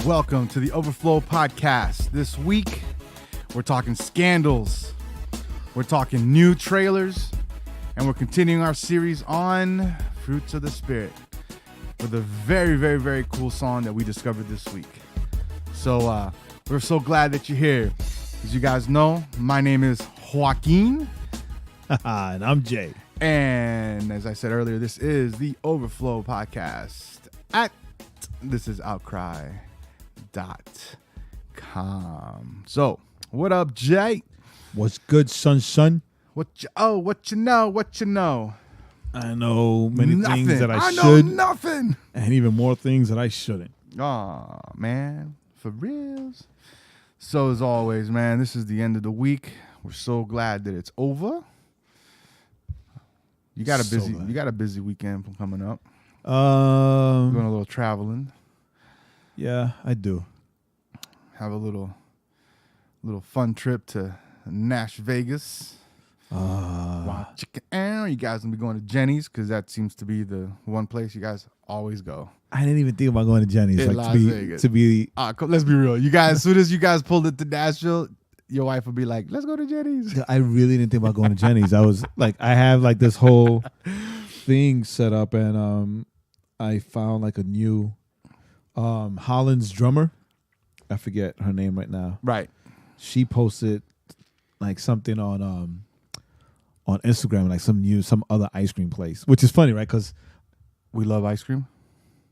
welcome to the Overflow Podcast. This week, we're talking scandals, we're talking new trailers, and we're continuing our series on Fruits of the Spirit with a very, very, very cool song that we discovered this week. So we're so glad that you're here. As you guys know, my name is Joaquin. And I'm Jay. And as I said earlier, this is the Overflow Podcast. This is outcry.com. So, what up, Jay? What's good, son? What you know? I know many things that I know should. Nothing. And even more things that I shouldn't. Aw, man. For reals. So, as always, man, this is the end of the week. We're so glad that it's over. You got a busy weekend coming up. Doing a little traveling. Yeah, I do. Have a little fun trip to Nash Vegas. You guys gonna be going to Jenny's because that seems to be the one place you guys always go. I didn't even think about going to Jenny's. In Las Vegas. Let's be real. You guys, as soon as you guys pulled it to Nashville, your wife would be like, "Let's go to Jenny's." I really didn't think about going to Jenny's. I was like, I have like this whole thing set up, and I found like a new Holland's drummer. I forget her name right now. Right. She posted like something on Instagram, like some other ice cream place, which is funny, right? Because we love ice cream.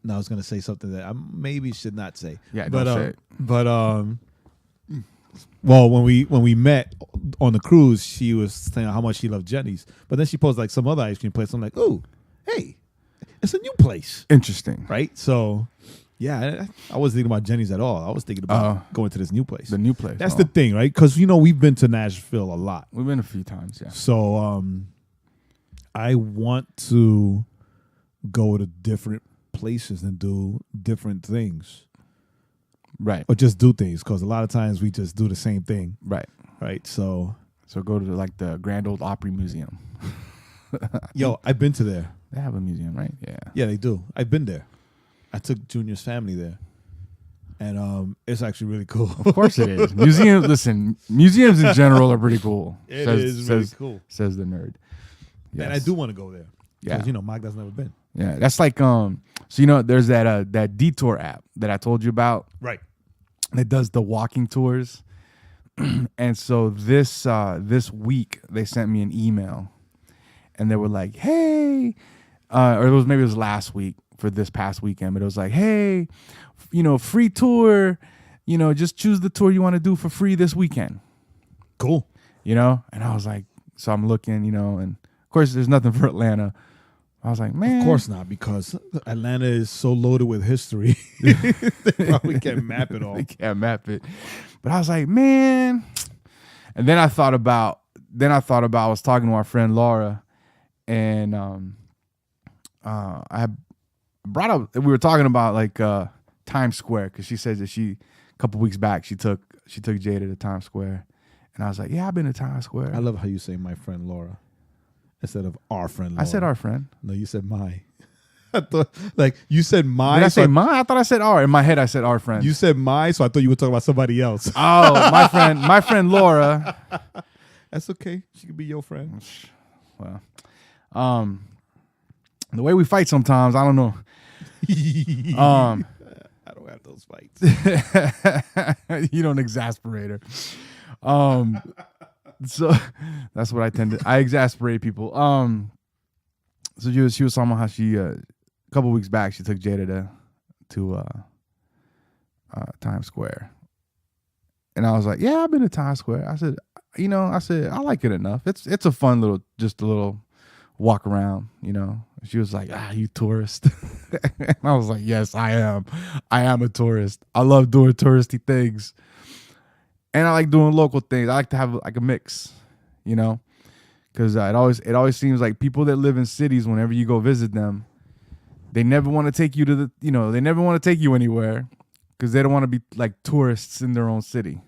No, I was gonna say something that I maybe should not say. Yeah, don't say it. But well, when we met on the cruise, she was saying how much she loved Jenny's. But then she posted like some other ice cream place. I'm like, oh, hey, it's a new place. Interesting, right? So, yeah, I wasn't thinking about Jenny's at all. I was thinking about going to this new place. The new place. That's the thing, right? Because we've been to Nashville a lot. We've been a few times, yeah. So, I want to go to different places and do different things. Right. Or just do things, because a lot of times we just do the same thing. Right. So go to like the Grand Ole Opry Museum. Yo, I've been to there. They have a museum, right? Yeah. Yeah, they do. I've been there. I took Junior's family there. And it's actually really cool. Of course it is. Museums in general are pretty cool. It is really cool. Says the nerd. Yes. And I do want to go there. Yeah. Because, Mike has never been. Yeah. That's like, there's that Detour app that I told you about. Right. That does the walking tours. And so this week they sent me an email and they were like, hey, or maybe it was last week for this past weekend, but it was like, hey, free tour, just choose the tour you want to do for free this weekend. Cool. And I was like, so I'm looking, and of course there's nothing for Atlanta. I was like, man. Of course not, because Atlanta is so loaded with history. They probably can't map it all. They can't map it. But I was like, man. And then I thought about I was talking to our friend Laura, and I brought up, we were talking about like Times Square, because she says that a couple weeks back she took Jada to Times Square. And I was like, yeah, I've been to Times Square. I love how you say my friend Laura instead of our friend Laura. I said our friend. No, you said my. I thought, you said my. Did I say my? I thought I said our. In my head, I said our friend. You said my, so I thought you were talking about somebody else. Oh, my friend Laura. That's okay. She could be your friend. Well, the way we fight sometimes, I don't know. I don't have those fights. You don't exasperate her. So that's what I exasperate people. So she was talking about how she a couple weeks back she took Jada to Times Square, and I was like, yeah, I've been to Times Square. I said, I like it enough. It's a fun little walk around. She was like, you tourist. And I was like, yes, I am a tourist. I love doing touristy things. And I like doing local things. I like to have like a mix, because it always seems like people that live in cities, whenever you go visit them, they never want to take you to they never want to take you anywhere because they don't want to be like tourists in their own city.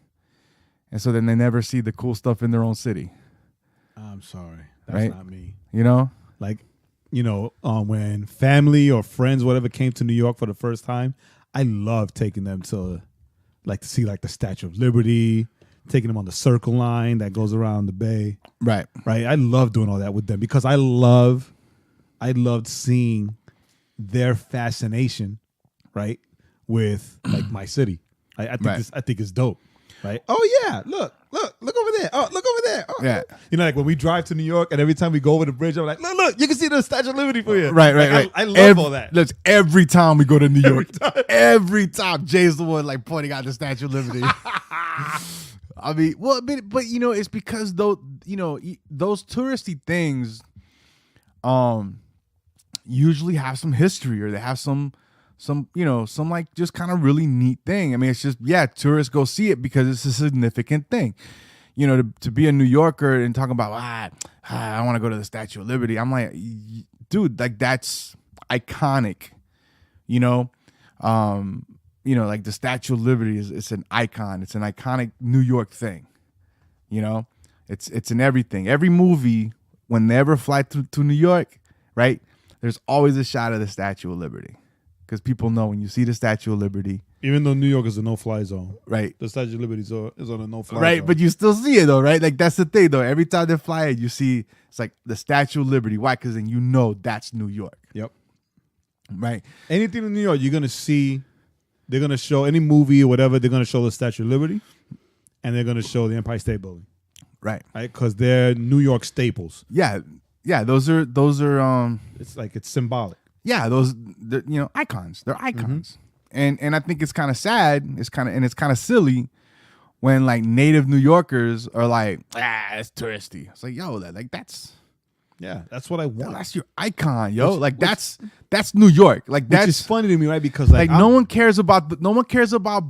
And so then they never see the cool stuff in their own city. I'm sorry. That's right? not me. Like, when family or friends, whatever, came to New York for the first time, I love taking them to see like the Statue of Liberty, taking them on the Circle Line that goes around the bay. Right. Right. I love doing all that with them because I loved seeing their fascination, right, with like my city. I think it's dope. Right. Oh yeah. Look over there. Oh, look over there. Oh, yeah. You know, like when we drive to New York and every time we go over the bridge, I'm like, look, you can see the Statue of Liberty for you. Right. I love all that. That's every time we go to New York. Every time Jay's the one like pointing out the Statue of Liberty. I mean, well, but you know, it's because those touristy things, usually have some history or they have some like just kind of really neat thing. I mean, it's just, tourists go see it because it's a significant thing. You know, to be a New Yorker and talk about, I want to go to the Statue of Liberty. I'm like, dude, like that's iconic, like the Statue of Liberty it's an icon. It's an iconic New York thing. It's in everything. Every movie, when they ever fly to New York, right, there's always a shot of the Statue of Liberty. Because people know when you see the Statue of Liberty. Even though New York is a no-fly zone. Right. The Statue of Liberty is on a no-fly zone. Right, but you still see it though, right? Like that's the thing though. Every time they fly it, you see it's like the Statue of Liberty. Why? Because then you know that's New York. Yep. Right. Anything in New York, you're going to see, they're going to show any movie or whatever, they're going to show the Statue of Liberty and they're going to show the Empire State Building. Right. Right? Because they're New York staples. Yeah. Yeah, those are it's like it's symbolic. Yeah, they're icons. They're icons. Mm-hmm. And I think it's kind of sad, it's kind of silly when like native New Yorkers are like, it's touristy. It's like, yo, that's what I want. That's your icon, yo. That's New York. Like that's which is funny to me, right? Because like no one cares about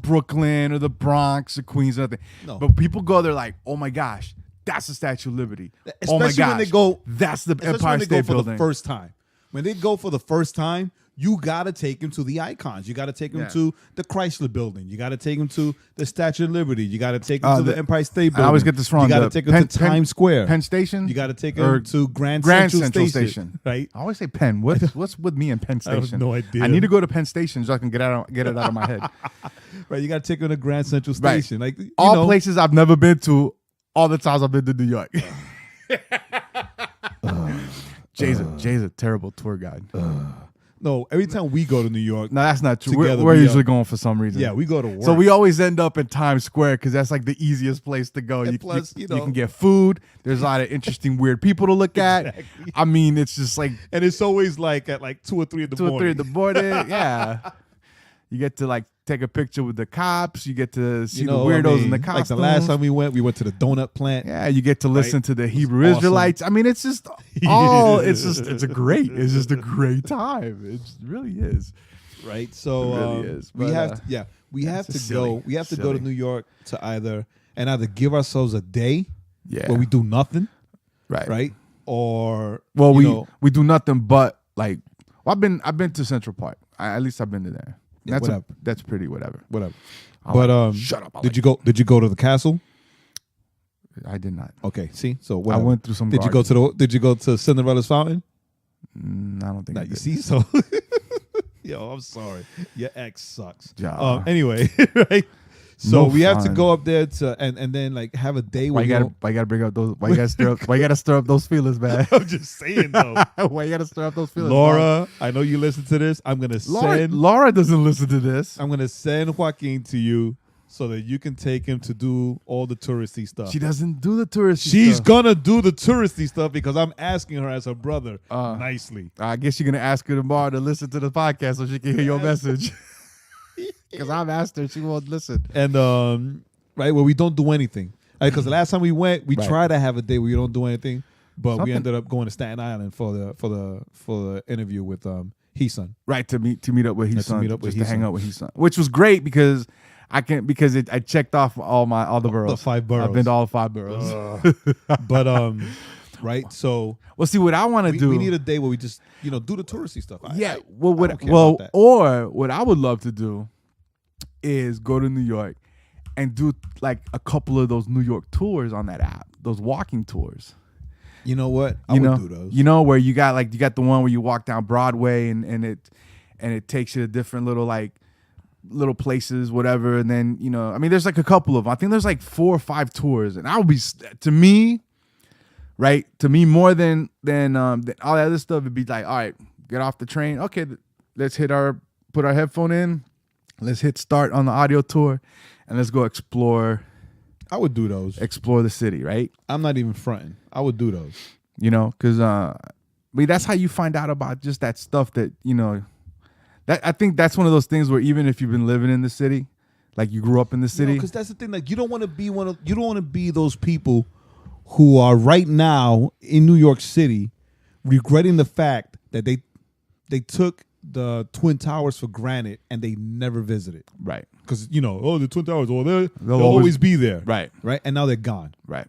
Brooklyn or the Bronx or Queens or nothing. No. But people go there like, oh my gosh, that's the Statue of Liberty. Especially oh my gosh, when they go, that's the Empire Empire State Building. For the first time. When they go for the first time, you got to take them to the icons. You got to take them to the Chrysler Building. You got to take them to the Statue of Liberty. You got to take them to the Empire State Building. I always get this wrong. You got to take them to Times Square. Penn Station? You got to take them to Grand Central Station. Right? I always say Penn. What's with me and Penn Station? I have no idea. I need to go to Penn Station so I can get it out of my head. Right? You got to take them to Grand Central Station. Right. Like all places I've never been to, all the times I've been to New York. Jay's a terrible tour guide. No, every time we go to New York, no, that's not true. We're usually going for some reason. Yeah, we go to work. So we always end up in Times Square because that's like the easiest place to go. You can get food. There's a lot of interesting, weird people to look at. Exactly. I mean, it's just like, and it's always like at like 2 or 3 in the morning. 2 or 3 in the morning. Yeah. You get to like take a picture with the cops. You get to see the weirdos in the costumes. Like the last time we went to the donut plant. Yeah, you get to listen to the Hebrew Israelites. I mean, it's just it's a great time. It really is. Right. So it really is. We have to go to New York to either give ourselves a day where we do nothing. Right. Or we do nothing but like I've been to Central Park. At least I've been to there. That's pretty whatever. But shut up. Did you go to the castle? I did not. Okay, see, so whatever. I went through some. Did you go to Cinderella's fountain? I don't think. No, I did. You see, so yo, I'm sorry, your ex sucks. Yeah. Anyway, right. So we have to go up there and then like have a day. Why you gotta bring up those? Why you gotta stir up those feelings, man? I'm just saying though. Why you gotta stir up those feelings, Laura? I know you listen to this. I'm gonna send. Laura doesn't listen to this. I'm gonna send Joaquin to you so that you can take him to do all the touristy stuff. She doesn't do the touristy stuff. She's gonna do the touristy stuff because I'm asking her as her brother nicely. I guess you're gonna ask her tomorrow to listen to the podcast so she can hear your message. Because I've asked her, she won't listen. And right, where we don't do anything. Because the last time we went, we tried to have a day where we don't do anything, but we ended up going to Staten Island for the interview with Heesun. Right, to meet up with Heesun, to hang out with Heesun, which was great because I checked off all the boroughs. The 5 boroughs. I've been to all 5 boroughs. But right, so see what I want to do. We need a day where we just do the touristy stuff. Or what I would love to do is go to New York and do like a couple of those New York tours on that app, those walking tours. You know what? I would do those. You know where you got the one where you walk down Broadway and it takes you to different little like little places, whatever. And then, you know, I mean, there's like a couple of them. I think there's like 4 or 5 tours. And I would be, to me, right? To me, more than all the other stuff, it'd be like, all right, get off the train. Okay, let's put our headphone in. Let's hit start on the audio tour. And let's go explore. I would do those. Explore the city, right? I'm not even fronting. I would do those. You know, because that's how you find out about just that stuff that, you know, that I think that's one of those things where even if you've been living in the city, like you grew up in the city. Because that's the thing. Like you don't want to be those people who are right now in New York City regretting the fact that they took the Twin Towers for granted and they never visited. Right. Because, you know, the Twin Towers, they'll always be there. Right. Right. And now they're gone. Right.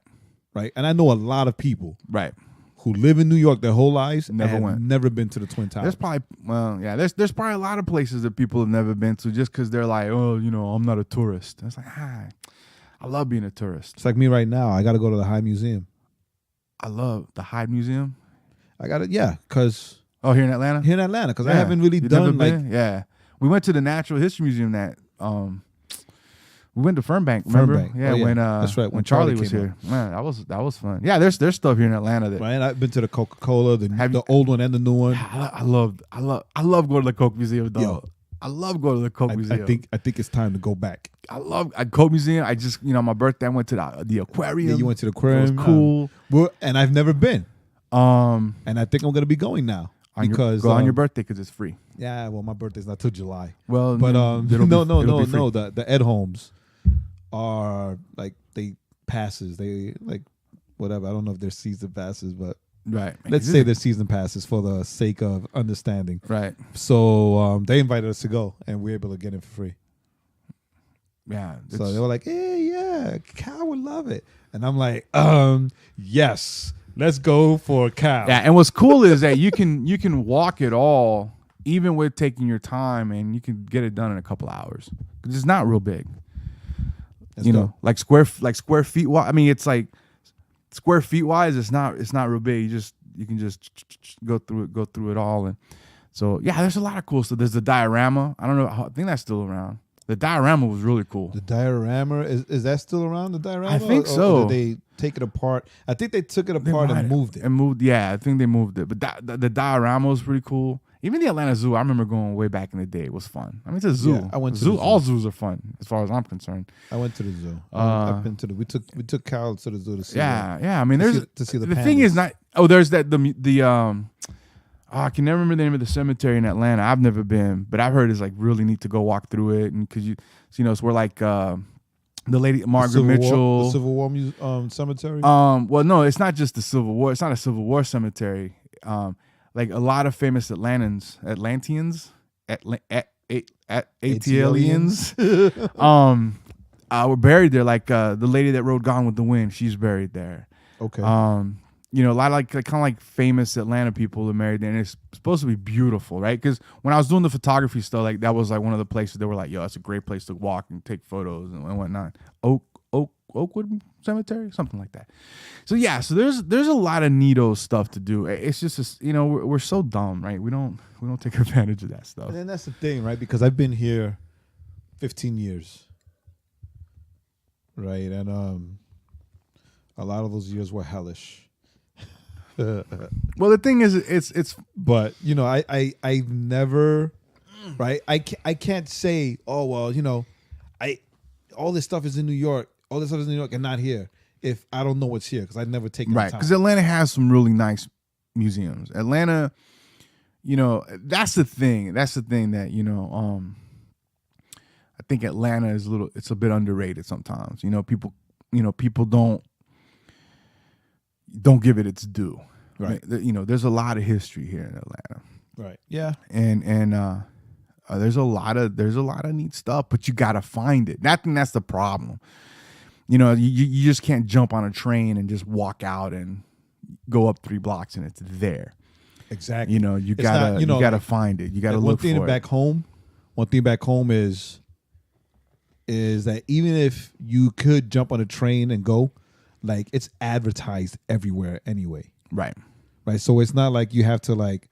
Right. And I know a lot of people. Right. Who live in New York their whole lives never been to the Twin Towers. There's probably a lot of places that people have never been to just because they're like, oh, you know, I'm not a tourist. It's like, I love being a tourist. It's like me right now. I got to go to the Hyde Museum. I love the Hyde Museum. Because... Oh, here in Atlanta? Here in Atlanta, because I haven't really done like... Yeah. We went to the Natural History Museum we went to Fernbank, remember? Fernbank. Yeah, that's right. When Charlie was here. Man, that was fun. Yeah, there's stuff here in Atlanta that... Right, I've been to the Coca-Cola, the old one and the new one. I love going to the Coke Museum, though. Yo, I love going to the Coke Museum. I think it's time to go back. I love Coke Museum. I just, you know, my birthday, I went to the aquarium. Yeah, you went to the aquarium. It was cool. And I've never been. And I think I'm going to be going now. Go on your birthday because it's free. Yeah, well, my birthday's not till July. Well, but no. The Ed Homes are like they passes. They like whatever. I don't know if they're season passes, but right. Let's say they're season passes for the sake of understanding. Right. So they invited us to go, and we were able to get it for free. Yeah. So they were like, "Hey, yeah, Cal would love it," and I'm like, yes. Let's go for Cal. Yeah, and what's cool is that you can walk it all, even with taking your time, and you can get it done in a couple hours. 'Cause it's not real big. You know, like square feet wise. I mean, it's like square feet wise. It's not real big. You can just go through it all, and so yeah, there's a lot of cool stuff. There's the diorama. I don't know. I think that's still around. The diorama was really cool. The diorama is that still around? The diorama? I think so. Or did they take it apart? I think they took it apart and moved it. Yeah, I think they moved it. But the diorama was pretty cool. Even the Atlanta Zoo, I remember going way back in the day. It was fun. I mean, it's a zoo. Yeah, I went to zoo. The zoo. All zoos are fun, as far as I'm concerned. I went to the zoo. I've been to we took Cal to the zoo to see. Yeah. I mean, to see the pandas. thing is not. Oh, there's that I can never remember the name of the cemetery in Atlanta. I've never been, but I've heard it's like really neat to go walk through it, and because it's where like the lady Margaret Mitchell, the Civil War cemetery. Well, no, it's not just the Civil War. It's not a Civil War cemetery. Like a lot of famous Atlanteans, were buried there. Like the lady that rode Gone with the Wind, she's buried there. Okay. You know, a lot of kind of like famous Atlanta people are married there, and it's supposed to be beautiful, right? Because when I was doing the photography stuff, like that was like one of the places they were like, "Yo, it's a great place to walk and take photos and whatnot." Oakwood Cemetery, something like that. So yeah, so there's a lot of neato stuff to do. It's just we're so dumb, right? We don't take advantage of that stuff. And then that's the thing, right? Because I've been here 15 years, right? And a lot of those years were hellish. Well, the thing is, it's. But I've never, right? I can't say, oh well, all this stuff is in New York. All this stuff is in New York and not here. If I don't know what's here, because I've never taken the time. Because Atlanta has some really nice museums. Atlanta, that's the thing. That's the thing that I think Atlanta is it's a bit underrated sometimes. People don't give it its due. Right. There's a lot of history here in Atlanta. Right. Yeah. And there's a lot of neat stuff, but you gotta find it. I think that's the problem. You just can't jump on a train and just walk out and go up 3 blocks and it's there. Exactly. You gotta find it. You gotta look for it. One thing back home is that even if you could jump on a train and go, like it's advertised everywhere anyway. Right. Right. So it's not like you have to like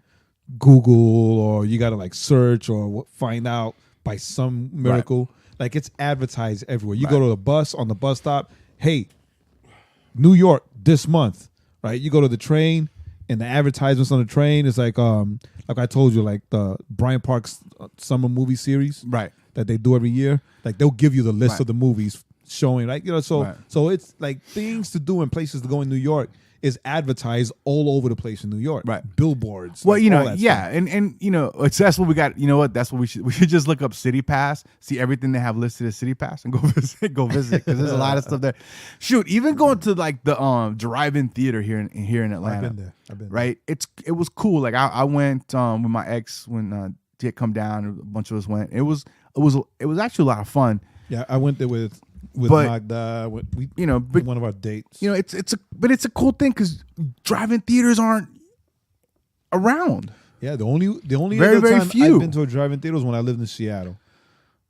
Google or you got to like search or find out by some miracle. Like it's advertised everywhere. You go to the bus, on the bus stop, hey, New York this month, right? You go to the train, and the advertisements on the train is like I told you, like the Bryant Park's summer movie series, right, that they do every year. Like they'll give you the list of the movies showing, like, you know, so it's like things to do and places to go in New York is advertised all over the place in New York. Right. Billboards. Well, like, you know, stuff. and you know, that's what we got. You know what? That's what we should just look up City Pass, see everything they have listed as City Pass, and go visit because there's a lot of stuff there. Shoot, even going to like the drive-in theater here in Atlanta. I've been there. Right? It was cool. Like I went with my ex when she had come down, and a bunch of us went. It was actually a lot of fun. Yeah, I went there with Magda. We, you know, but one of our dates. You know, it's a cool thing because drive-in theaters aren't around. Yeah, the only very, other very time few. I've been to a drive-in theater was when I lived in Seattle,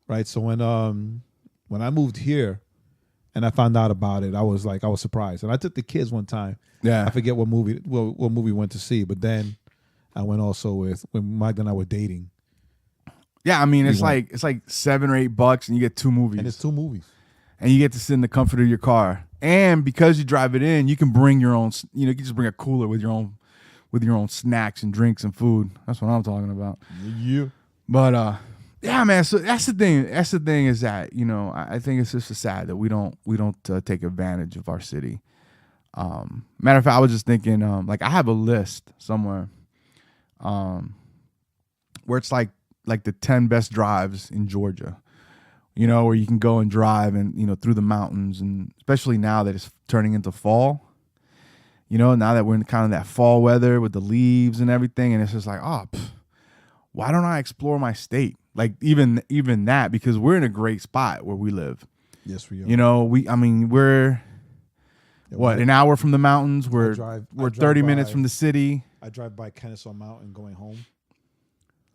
right? So when I moved here, and I found out about it, I was surprised, and I took the kids one time. Yeah, I forget what movie we went to see, but then I went also when Magda and I were dating. Yeah, I mean it's like $7 or $8, and you get 2 movies. And it's 2 movies. And you get to sit in the comfort of your car. And because you drive it in, you can bring your own. You know, you can just bring a cooler with your own snacks and drinks and food. That's what I'm talking about. Yeah. But yeah, man. So that's the thing. That's the thing is that, you know, I think it's just sad that we don't take advantage of our city. Matter of fact, I was just thinking, like I have a list somewhere, where it's like the 10 best drives in Georgia. You know, where you can go and drive and, you know, through the mountains, and especially now that it's turning into fall, you know, now that we're in kind of that fall weather with the leaves and everything. And it's just like, why don't I explore my state? Like even that, because we're in a great spot where we live. Yes, we are. You know, we're an hour from the mountains. We're 30 minutes from the city. I drive by Kennesaw Mountain going home.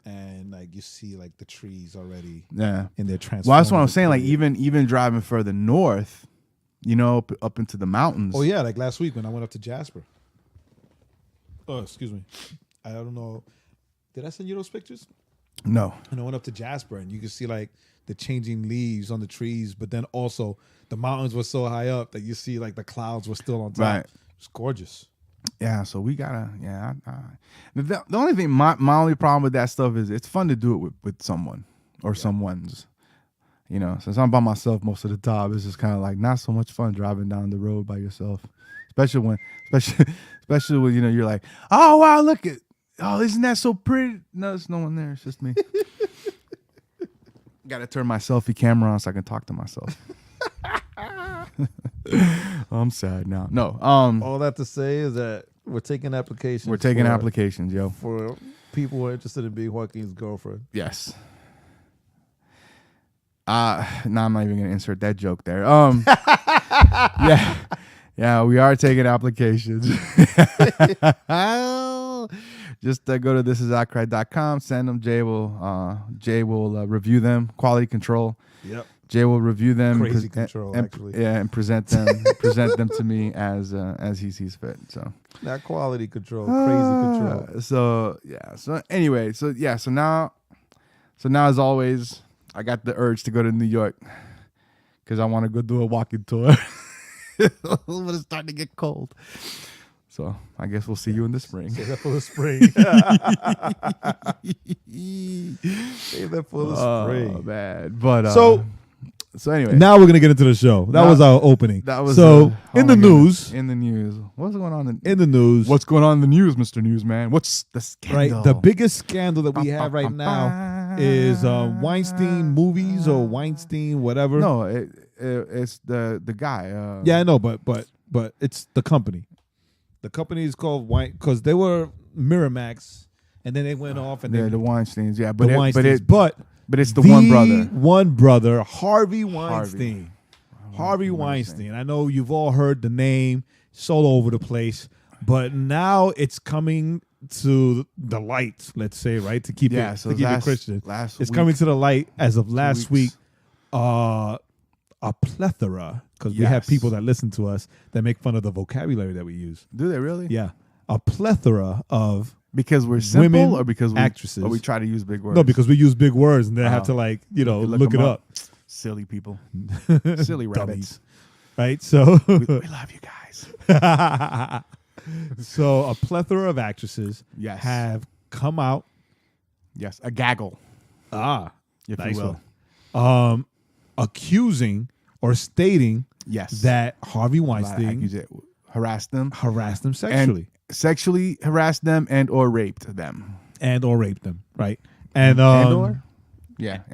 And like you see like the trees already in their transform. Well, that's what I'm saying. Like even driving further north, you know, up into the mountains. Oh yeah, like last week when I went up to Jasper. Oh, excuse me. I don't know. Did I send you those pictures? No. And I went up to Jasper, and you could see like the changing leaves on the trees, but then also the mountains were so high up that you see like the clouds were still on top. Right. It's gorgeous. Yeah, so we gotta. Yeah, the only thing, my only problem with that stuff is it's fun to do it with someone or someone's. You know, since I'm by myself most of the time, it's just kind of like not so much fun driving down the road by yourself, especially when you know you're like, oh wow, look at, oh isn't that so pretty? No, there's no one there. It's just me. Got to turn my selfie camera on so I can talk to myself. I'm sad now. No. All that to say is that we're taking applications. We're taking applications, yo, for people who are interested in being Joaquin's girlfriend. Yes. No, I'm not even gonna insert that joke there. Yeah, we are taking applications. Just go to thisisoutcry.com. Send them. Jay will review them. Quality control. Yep. Jay will review them. Crazy control, actually. Yeah, and present them to me as he sees fit. So not quality control, crazy control. So yeah. So anyway, so now as always, I got the urge to go to New York because I want to go do a walking tour. But it's starting to get cold. So I guess we'll see you in the spring. Save that for the spring. Save that for the spring. Oh man. But so anyway. Now we're gonna get into the show. That was our opening. That was in the news. In the news. What's going on in the news? What's going on in the news, Mr. Newsman? What's the scandal? Right. The biggest scandal that we have right now is Weinstein movies or Weinstein whatever. No, it's the guy. Yeah, I know, but it's the company. The company is called Wine because they were Miramax, and then they went off and the Weinsteins. Yeah, but it's the one brother. One brother, Harvey Weinstein. Harvey Weinstein. I know you've all heard the name. It's all over the place, but now it's coming to the light. Let's say, right, to keep it Christian. It's coming to the light as of last week. A plethora, because we have people that listen to us that make fun of the vocabulary that we use. Do they really? Yeah. a plethora of Because we're simple, women or because actresses. or we try to use big words. No, because we use big words and they have to look it them up. Silly people, silly rabbits. Right? So we love you guys. So a plethora of actresses Yes. have come out. Yes, a gaggle, if Nice you will. one. Accusing or stating Yes, that Harvey A lot of Weinstein harassed them sexually. sexually harassed them and or raped them and or raped them, right? And or raped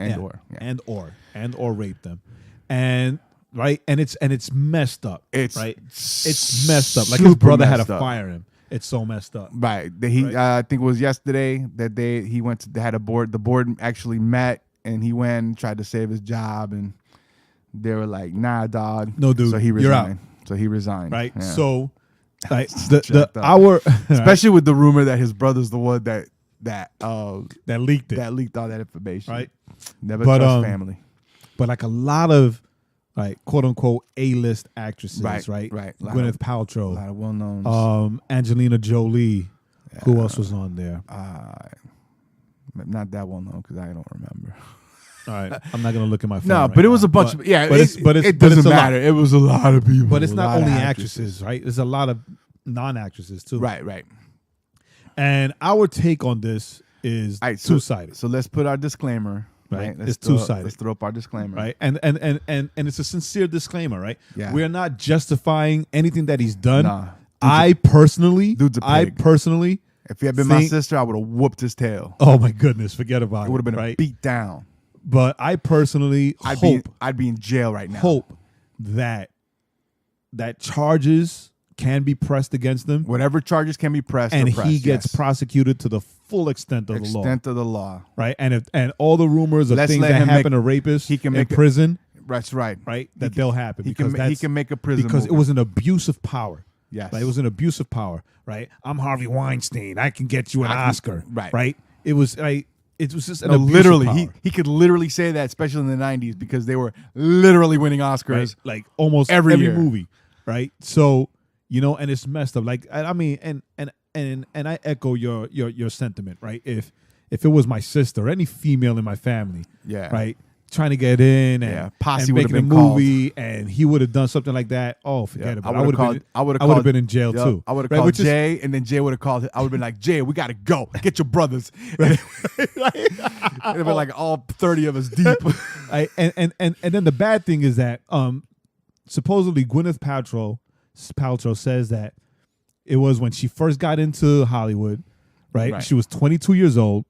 them. And right, and it's messed up. It's messed up. Like his brother had to fire him. It's so messed up. Right. I think it was yesterday that he went to, they had a board. The board actually met and he went and tried to save his job, and they were like, "Nah, dog. No, dude. So he resigned. You're out. So he resigned. Right. Yeah. So like especially with the rumor that his brother's the one that leaked it. That leaked all that information. Right. Never trust family. But like a lot of like quote unquote A-list actresses, right? Gwyneth Paltrow, A lot of well-known. Angelina Jolie. Yeah. Who else was on there? Not that well-known because I don't remember. All right, I'm not gonna look at my phone. No, but it was a bunch of it doesn't matter. It was a lot of people. But it's not only actresses, right? There's a lot of non-actresses too. Right. And our take on this is two-sided. So let's put our disclaimer. Right, it's two-sided. Let's throw up our disclaimer, right? And it's a sincere disclaimer, right? Yeah. We are not justifying anything that he's done. Nah, I personally, if he had been my sister, I would have whooped his tail. Oh my goodness, forget about it. It would have been a beat down. But I personally I'd be in jail right now. Hope that charges can be pressed against him. Whatever charges can be pressed, and he gets prosecuted to the full extent of the law. Extent of the law, right? And all the rumors of things that happen to rapists in prison, that's right, that they'll happen. He can make a prison because movie. It was an abuse of power. Yes, right? It was an abuse of power. Right? I'm Harvey Weinstein. I can get you an Oscar. Right. It was just an abuse literally. of power. He could literally say that, especially in the 90s, because they were literally winning Oscars, like almost every movie. Right. So and it's messed up. Like I mean, and I echo your sentiment. Right. If it was my sister, any female in my family, right, trying to get in and making a movie, and he would have done something like that. Oh, forget about it. I would have been in jail too. I would have called Jay, and then Jay would have called. I would have been like, Jay, we got to go. Get your brothers. It'd been like all 30 of us deep. And then the bad thing is that supposedly Gwyneth Paltrow says that it was when she first got into Hollywood, right? She was 22 years old,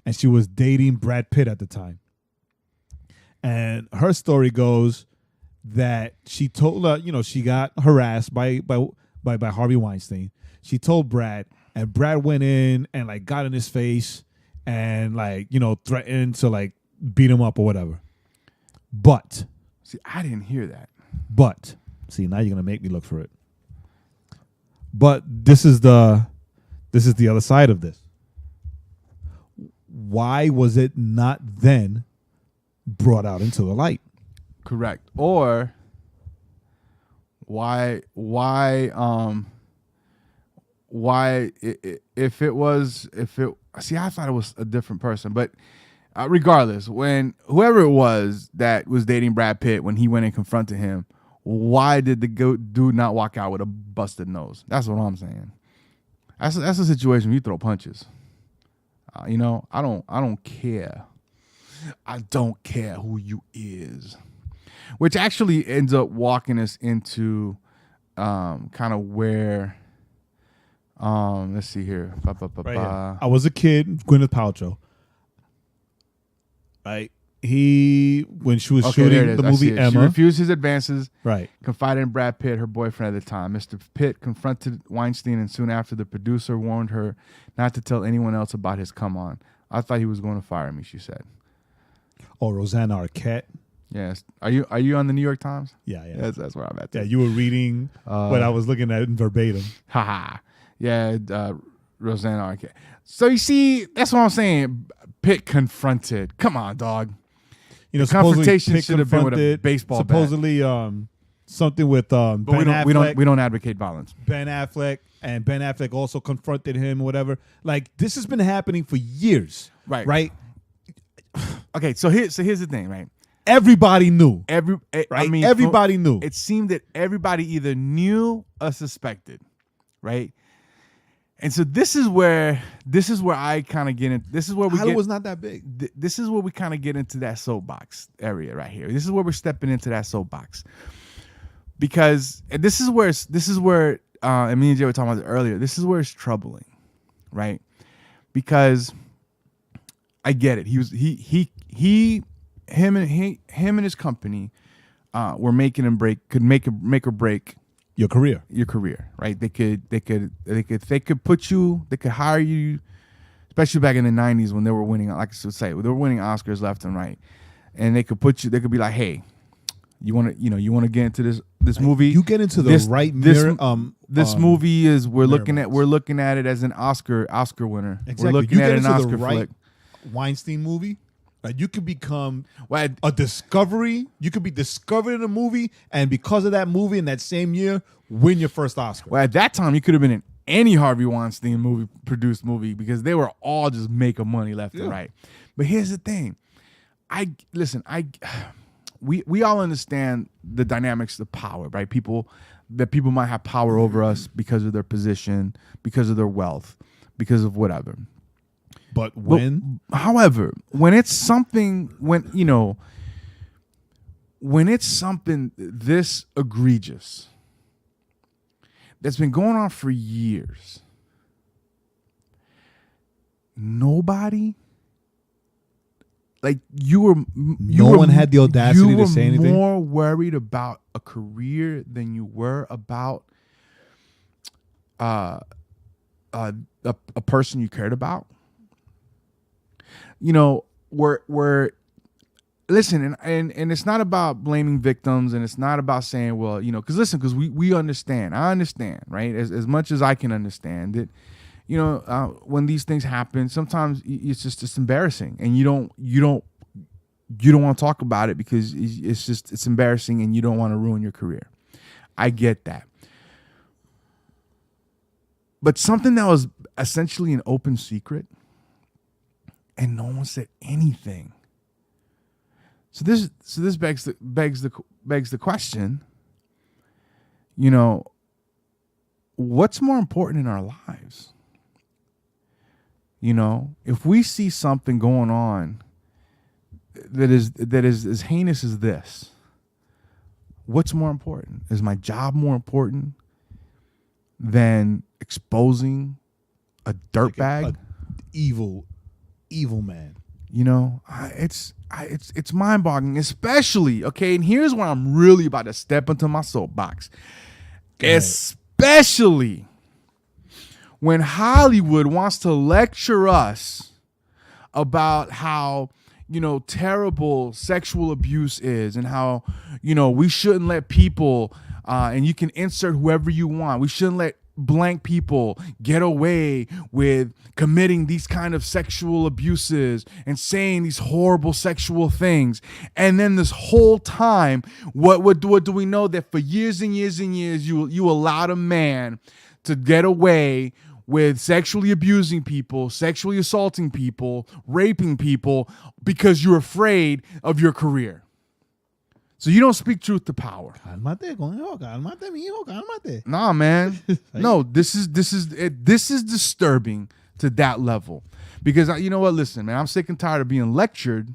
and she was dating Brad Pitt at the time. And her story goes that she told she got harassed by Harvey Weinstein. She told Brad, and Brad went in and like got in his face and threatened to beat him up or whatever. But see, I didn't hear that. But see, now you're gonna make me look for it. But this is the other side of this. Why was it not then brought out into the light? Correct. Or why if it see, I thought it was a different person, but regardless, when whoever it was that was dating Brad Pitt, when he went and confronted him, why did the dude not walk out with a busted nose? That's what I'm saying. That's a situation where you throw punches. I don't care. I don't care who you is. Which actually ends up walking us into kind of where let's see here. Right here. I was a kid, Gwyneth Paltrow. Right. When she was shooting the movie Emma. She refused his advances. Right. Confided in Brad Pitt, her boyfriend at the time. Mr. Pitt confronted Weinstein, and soon after, the producer warned her not to tell anyone else about his come on. I thought he was going to fire me, she said. Oh, Rosanna Arquette. Yes. Are you on the New York Times? Yeah. That's where I'm at. Yeah, you were reading what I was looking at in verbatim. Haha. Yeah, Rosanna Arquette. So you see, that's what I'm saying. Pitt confronted. Come on, dog. The confrontation should have been with a baseball supposedly, bat. something with But Ben Affleck. we don't advocate violence. Ben Affleck also confronted him or whatever. Like, this has been happening for years. Right? Okay, so here's the thing, right? Everybody knew. Right? Everybody knew. It seemed that everybody either knew or suspected, right? And so this is where I kind of get in. This is where Hollywood was not that big. This is where we kind of get into that soapbox area right here. This is where we're stepping into that soapbox, because this is where and me and Jay were talking about it earlier. This is where it's troubling, right? Because I get it. Him and his company were could make or break your career, right? They could put you, they could hire you, especially back in the 90s when they were winning, like I should say, they were winning Oscars left and right, and they could be like, hey, you want to get into this movie? You get into the this movie is we're looking at it as an Oscar winner. Exactly. We're looking at an Oscar flick. Weinstein movie. Like, you could become a discovery. You could be discovered in a movie, and because of that movie in that same year, win your first Oscar. Well, at that time, you could have been in any Harvey Weinstein produced movie, because they were all just making money left and right. But here's the thing. We all understand the dynamics of power, right? People might have power over us because of their position, because of their wealth, because of whatever. But however, when it's something this egregious that's been going on for years, nobody, like no one had the audacity to say anything. You were more worried about a career than you were about a person you cared about. We're listen, and it's not about blaming victims, and it's not about saying, well, because we understand. I understand, right? As much as I can understand it, when these things happen, sometimes it's embarrassing, and you don't want to talk about it because it's embarrassing, and you don't want to ruin your career. I get that. But something that was essentially an open secret, and no one said anything. So this begs the question. What's more important in our lives? If we see something going on that is as heinous as this, what's more important? Is my job more important than exposing a dirtbag? Evil man. It's mind-boggling, especially, okay, and here's where I'm really about to step into my soapbox. Especially when Hollywood wants to lecture us about how, terrible sexual abuse is, and how, we shouldn't let people, and you can insert whoever you want. We shouldn't let blank people get away with committing these kind of sexual abuses and saying these horrible sexual things. And then this whole time, what do we know? That for years and years and years, you allowed a man to get away with sexually abusing people, sexually assaulting people, raping people, because you're afraid of your career. So you don't speak truth to power. Cálmate, conejo, cálmate, mijo, cálmate. Nah, man. No, this is disturbing to that level. Because you know what? Listen, man, I'm sick and tired of being lectured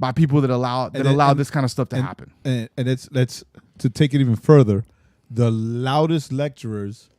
by people that allow this kind of stuff to happen. And let's to take it even further. The loudest lecturers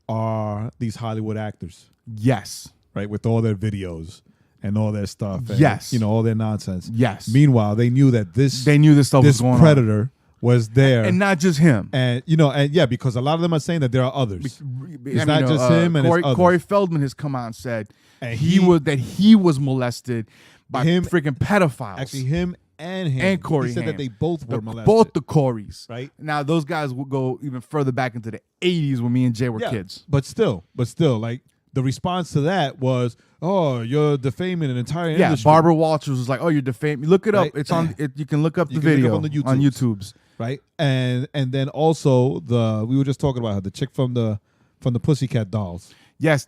are these Hollywood actors. Yes. Right, with all their videos and all their stuff. And, yes. all their nonsense. Yes. Meanwhile, they knew that this stuff was going predator on. Was there. And not just him. And because a lot of them are saying that there are others. It's not just him and it's others. Corey Feldman has come out and said he was molested by freaking pedophiles. Actually, him and him. And Corey. He said that they both were molested. Both the Coreys. Right. Now, those guys will go even further back into the 80s when me and Jay were kids. But still, like, the response to that was, "Oh, you're defaming an entire industry." Barbara Walters was like, "Oh, you're defaming." Look it up. It's on. You can look up the video on YouTube's. right? And then also we were just talking about her, the chick from the Pussycat Dolls. Yes,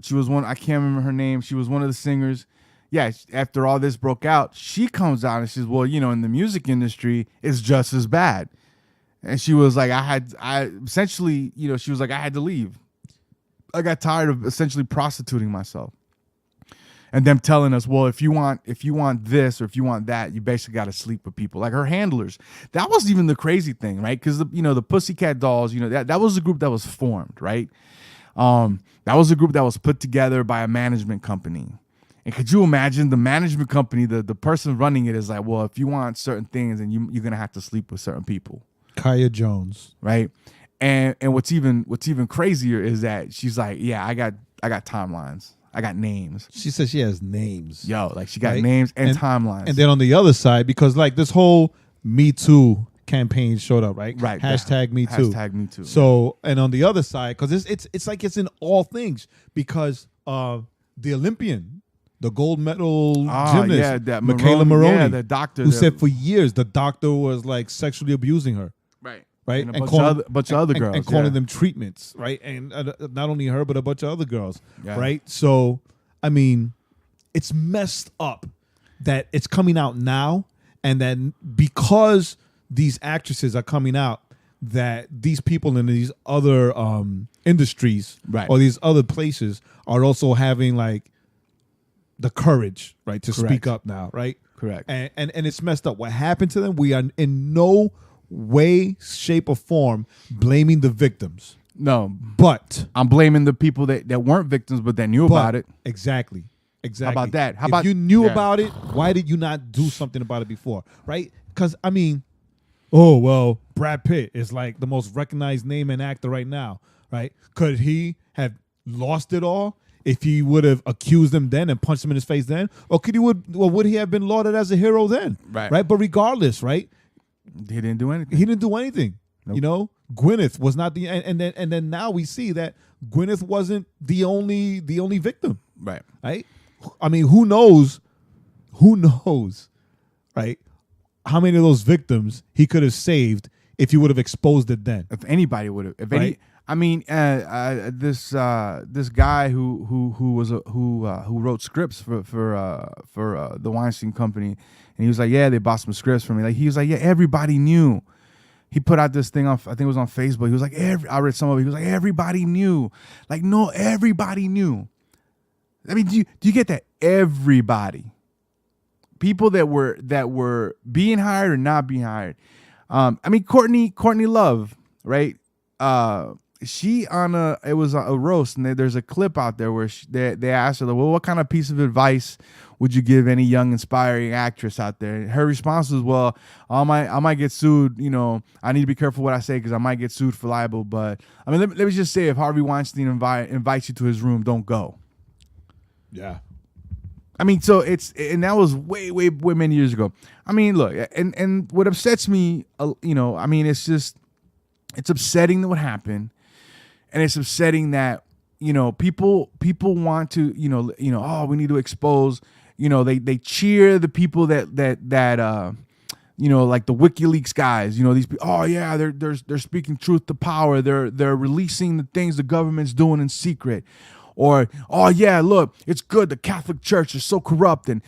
she was one. I can't remember her name. She was one of the singers. Yeah, after all this broke out, she comes out and says, "Well, in the music industry, it's just as bad." And she was like, I essentially, she was like, I had to leave. I got tired of essentially prostituting myself. And them telling us, well, if you want this or if you want that, you basically got to sleep with people. Like her handlers. That wasn't even the crazy thing, right? Because the Pussycat Dolls, that was a group that was formed, right? That was a group that was put together by a management company. And could you imagine the management company, the person running it is like, well, if you want certain things, then you're gonna have to sleep with certain people. Kaya Jones, right? And what's even crazier is that she's like, yeah, I got timelines. I got names. She says she has names. Yo, like she got names and timelines. And then on the other side, because like this whole Me Too campaign showed up, right? Right. Hashtag Me Too. Hashtag Me Too. So, and on the other side, because it's like it's in all things, because the Olympian, the gold medal gymnast, Michaela Maroney, the doctor, who said for years the doctor was like sexually abusing her. Right, and a bunch of other girls, and calling them treatments, right? And not only her, but a bunch of other girls, right? So, I mean, it's messed up that it's coming out now, and then because these actresses are coming out, that these people in these other industries, right, or these other places are also having like the courage, right, to speak up now, right? Correct. And it's messed up. What happened to them? We are in no way, shape, or form blaming the victims. No, but I'm blaming the people that weren't victims but that knew about it. Exactly. How about that? If you knew about it, why did you not do something about it before? Right? Because I mean, oh well, Brad Pitt is like the most recognized name and actor right now, right? Could he have lost it all if he would have accused him then and punched him in his face then, or would he have been lauded as a hero then? Right. But regardless, right? He didn't do anything. Nope. Gwyneth was not and then now we see that Gwyneth wasn't the only victim. Right. I mean, who knows, right? How many of those victims he could have saved if he would have exposed it then? If anybody would have, this guy who wrote scripts for the Weinstein Company, and he was like, yeah, they bought some scripts from me. Like he was like, yeah, everybody knew. He put out this thing I think it was on Facebook. He was like, I read some of it. He was like, everybody knew. Like, no, everybody knew. I mean, do you get that? Everybody, people that were being hired or not being hired. I mean, Courtney Love, right? She it was a roast, and there's a clip out there where they asked her, well, what kind of piece of advice would you give any young inspiring actress out there? And her response was, well, I might get sued. I need to be careful what I say because I might get sued for libel. But I mean, let me just say, if Harvey Weinstein invites you to his room, don't go. Yeah. I mean, and that was way many years ago. I mean, look, and what upsets me, I mean, it's upsetting that what happened, and it's upsetting that people want to oh, we need to expose, they cheer the people that like the WikiLeaks guys, these people, oh yeah, they're speaking truth to power, they're releasing the things the government's doing in secret. Or, oh yeah, look, it's good. The Catholic Church is so corrupt, and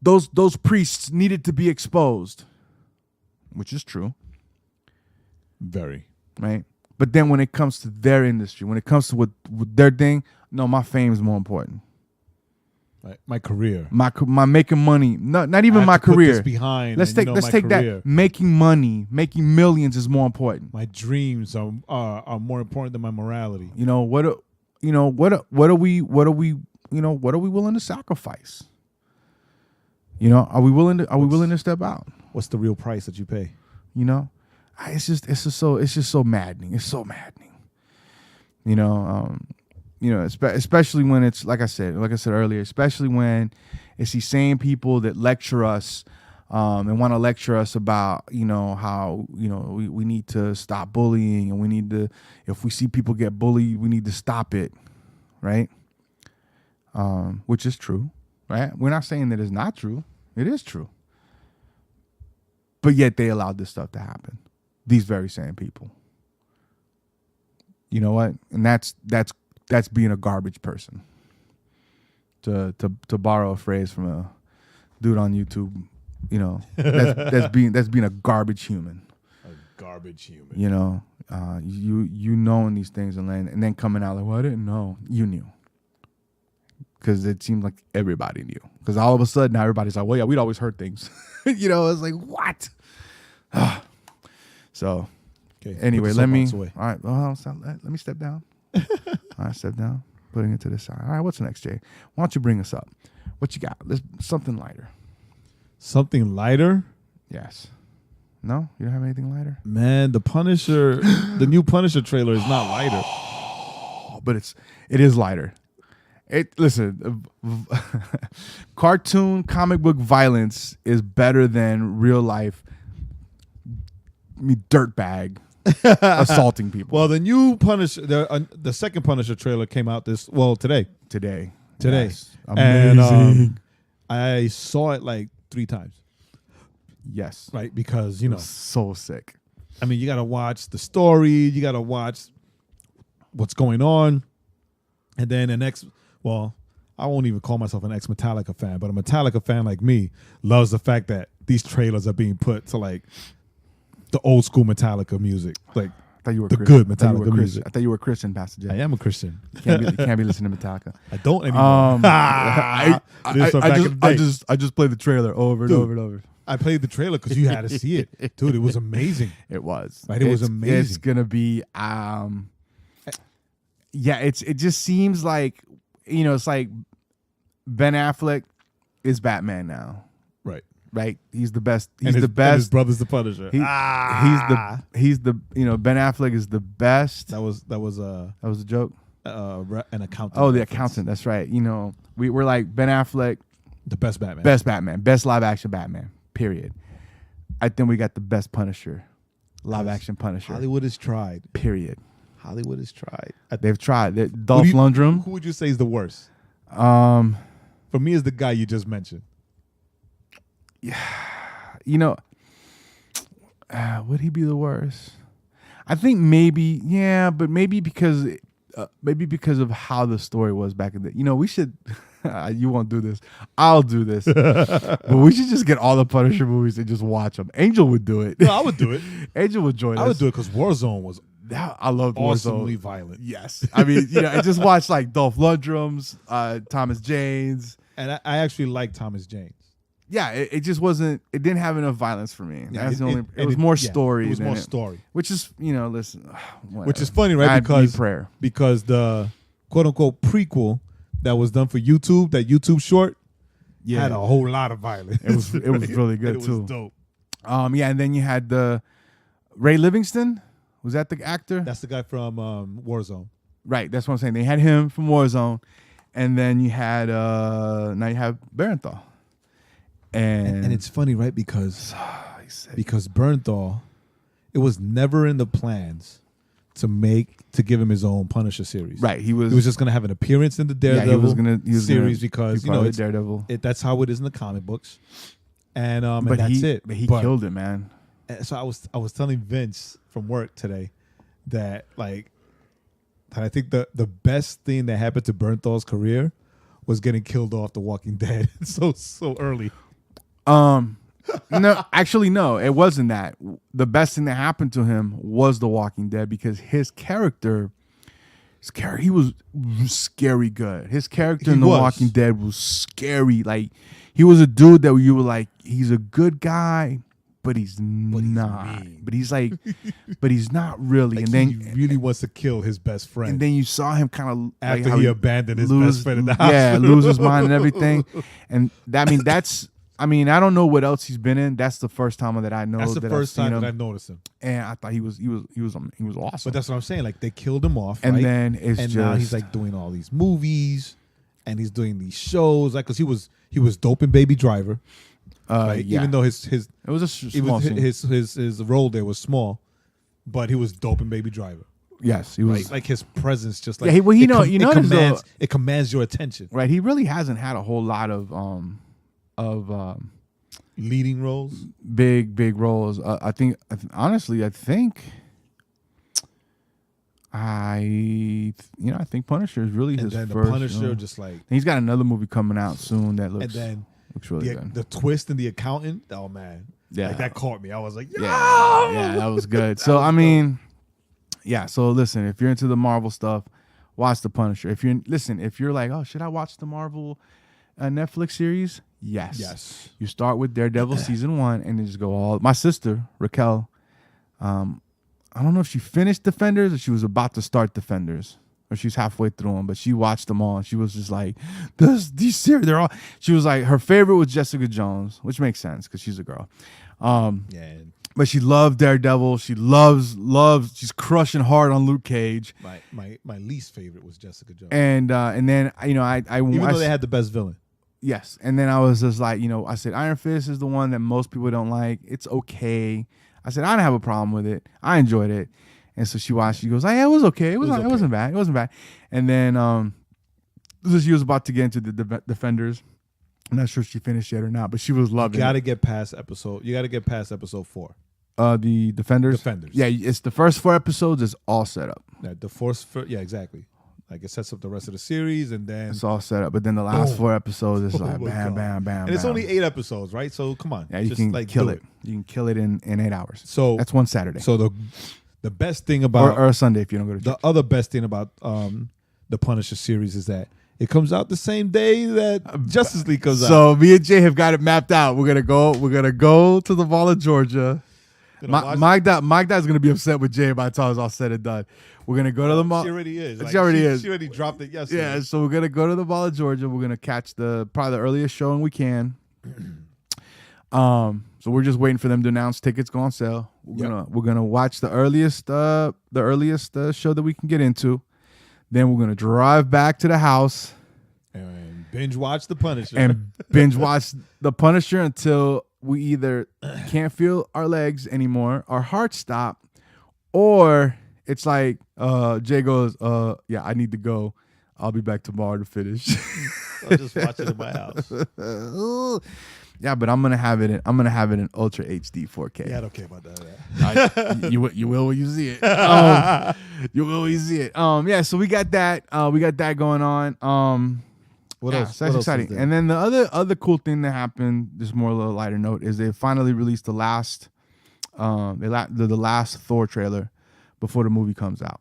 those priests needed to be exposed, which is true. Very. Right. But then when it comes to their industry, when it comes to what their thing, no, my fame is more important. Right. My career, my making money, not even my career. Behind. Let's take that. Making money, making millions is more important. My dreams are more important than my morality. What are we willing to sacrifice? Are we willing to step out? What's the real price that you pay? It's just so maddening. It's so maddening. Especially when it's like I said earlier, especially when it's these same people that lecture us and want to lecture us about, how, we need to stop bullying, and we need to, if we see people get bullied, we need to stop it. Right. Which is true. Right. We're not saying that it's not true. It is true. But yet they allowed this stuff to happen. These very same people. You know what? And that's being a garbage person. To borrow a phrase from a dude on YouTube, you know, that's being a garbage human. A garbage human. You know, you knowing these things and then coming out like, well, I didn't know. You knew. Because it seemed like everybody knew. Because all of a sudden now everybody's like, well, yeah, we'd always heard things. You know, it's like, what? So, okay, anyway, let me. All right, well, let me step down. All right, step down. Putting it to the side. All right, what's next, Jay? Why don't you bring us up? What you got? Something lighter. Something lighter? Yes. No? You don't have anything lighter? Man, the Punisher, the new Punisher trailer is not lighter. But it is lighter. Listen, cartoon comic book violence is better than real life dirtbag assaulting people. Well, the new Punisher, the second Punisher trailer came out today. Today. Yes. Amazing. And I saw it like 3 times. Yes. Right? Because, you know. So sick. I mean, you got to watch the story. You got to watch what's going on. And then I won't even call myself an ex-Metallica fan, but a Metallica fan like me loves the fact that these trailers are being put to like the old school Metallica music. Like, I thought you were the Christian. good Metallica music. I thought you were a Christian, Pastor Jay. I am a Christian. You can't be listening to Metallica. I don't anymore. I just played the trailer over and over and over. I played the trailer because you had to see it. Dude, it was amazing. It was. Right? It was amazing. It's going to be, it just seems like, you know, it's like Ben Affleck is Batman now. Right? He's the best. He's the best. And his brother's the Punisher. He's the you know, Ben Affleck is the best. That was a joke. An accountant. Oh, the accountant. That's right. You know, we're like Ben Affleck, the best Batman. Best live action Batman. Period. I think we got the best Punisher. Live action Punisher. Hollywood has tried. Period. Dolph Lundgren. Who would you say is the worst? For me, is the guy you just mentioned. Yeah, you know, would he be the worst? I think maybe, yeah, but maybe because of how the story was back in the. You know, we should. You won't do this. I'll do this. But we should just get all the Punisher movies and just watch them. Angel would do it. No, I would do it. Angel would join us. I would do it because Warzone was. I love awesomely Warzone. Violent. Yes, I mean, you know, I just watched like Dolph Lundgren's, Thomas Jane's, and I actually like Thomas Jane's. Yeah, it just wasn't. It didn't have enough violence for me. Yeah, That's the only. It was more story. It was more story, which is, you know, listen. Whatever. Which is funny, right? Because the quote unquote prequel that was done for YouTube, that YouTube short, had a whole lot of violence. It was really good too. It was dope. Yeah, and then you had the Ray Livingston. Was that the actor? That's the guy from Warzone. Right. That's what I'm saying. They had him from Warzone, and then you had now you have Barenthal. And it's funny, right? Because Bernthal, it was never in the plans to give him his own Punisher series. Right. He was just going to have an appearance in the Daredevil series because, you know, it's Daredevil. That's how it is in the comic books. And but that's it. But he killed it, man. So I was telling Vince from work today that I think the best thing that happened to Bernthal's career was getting killed off The Walking Dead so early. No, actually, no, it wasn't that. The best thing that happened to him was The Walking Dead because his character, he was scary good. His character in The Walking Dead was scary. Like, he was a dude that you were like, he's a good guy, but he's not. But he's like, but he's not really. Like, and then he really wants to kill his best friend. And then you saw him kind of after he abandoned his best friend in the house. Yeah, lose his mind and everything. And I mean, I don't know what else he's been in. That's the first time that I know. That's the first time that I've noticed him. And I thought he was awesome. But that's what I'm saying. Like, they killed him off, and right? then now he's like doing all these movies, and he's doing these shows. Like, because he was dope in Baby Driver. Right? Yeah. Even though his it was a small scene. his role there was small, but he was dope in Baby Driver. Yes, he was. Like his presence, just like it commands your attention. Right, he really hasn't had a whole lot of leading roles. Big roles. I think I think Punisher is really his then first. the Punisher, just like, he's got another movie coming out soon that looks and then really good. The twist in The Accountant. Oh man, Yeah, like that caught me. I was like, yeah, that was good. So I mean, yeah. So listen, if you're into the Marvel stuff, watch the Punisher. If you're like, oh, should I watch the Marvel Netflix series? Yes. You start with Daredevil season 1 and then just go all. My sister Raquel, I don't know if she finished Defenders or she was about to start Defenders, or she's halfway through them, but she watched them all and she was just like, these series, they're all. She was like, her favorite was Jessica Jones, which makes sense because she's a girl. But she loved Daredevil. She loves. She's crushing hard on Luke Cage. My least favorite was Jessica Jones. And then I even though they had the best villain. Yes, and then I was just like, I said Iron Fist is the one that most people don't like. It's okay. I said I didn't have a problem with it. I enjoyed it, and so she watched. She goes, "Oh yeah, it was okay. It wasn't bad. It wasn't bad." And then so she was about to get into the Defenders. I'm not sure if she finished yet or not, but she was loving. You got to get past episode 4. The Defenders. Yeah, it's the first 4 episodes is all set up. Yeah, yeah, exactly. Like it sets up the rest of the series, and then it's all set up. But then the last 4 episodes is like bam, bam, bam, and it's only 8 episodes, right? So come on, yeah, you can like kill it. You can kill it in 8 hours. So that's one Saturday. So the best thing about or a Sunday if you don't go to church. The other best thing about the Punisher series is that it comes out the same day that Justice League comes out. So me and Jay have got it mapped out. We're gonna go to the Mall of Georgia. Mike Dad's gonna be upset with Jay by the time it's all said and done. We're gonna go to the mall. She already is. She already is. She already dropped it yesterday. Yeah, so we're gonna go to the Mall of Georgia. We're gonna catch probably the earliest showing we can. So we're just waiting for them to announce tickets go on sale. We're gonna watch the earliest show that we can get into. Then we're gonna drive back to the house and binge watch the Punisher. Until we either can't feel our legs anymore, our hearts stop, or it's like Jay goes, yeah, I need to go. I'll be back tomorrow to finish. I'll just watch it in my house. Yeah, but I'm gonna have it in Ultra HD 4K. Yeah, I don't care about that. You will when you see it. You will when you see it. Yeah, so we got that. We got that going on. What else? So that's exciting. And then the other cool thing that happened, just more a little lighter note, is they finally released the last Thor trailer before the movie comes out.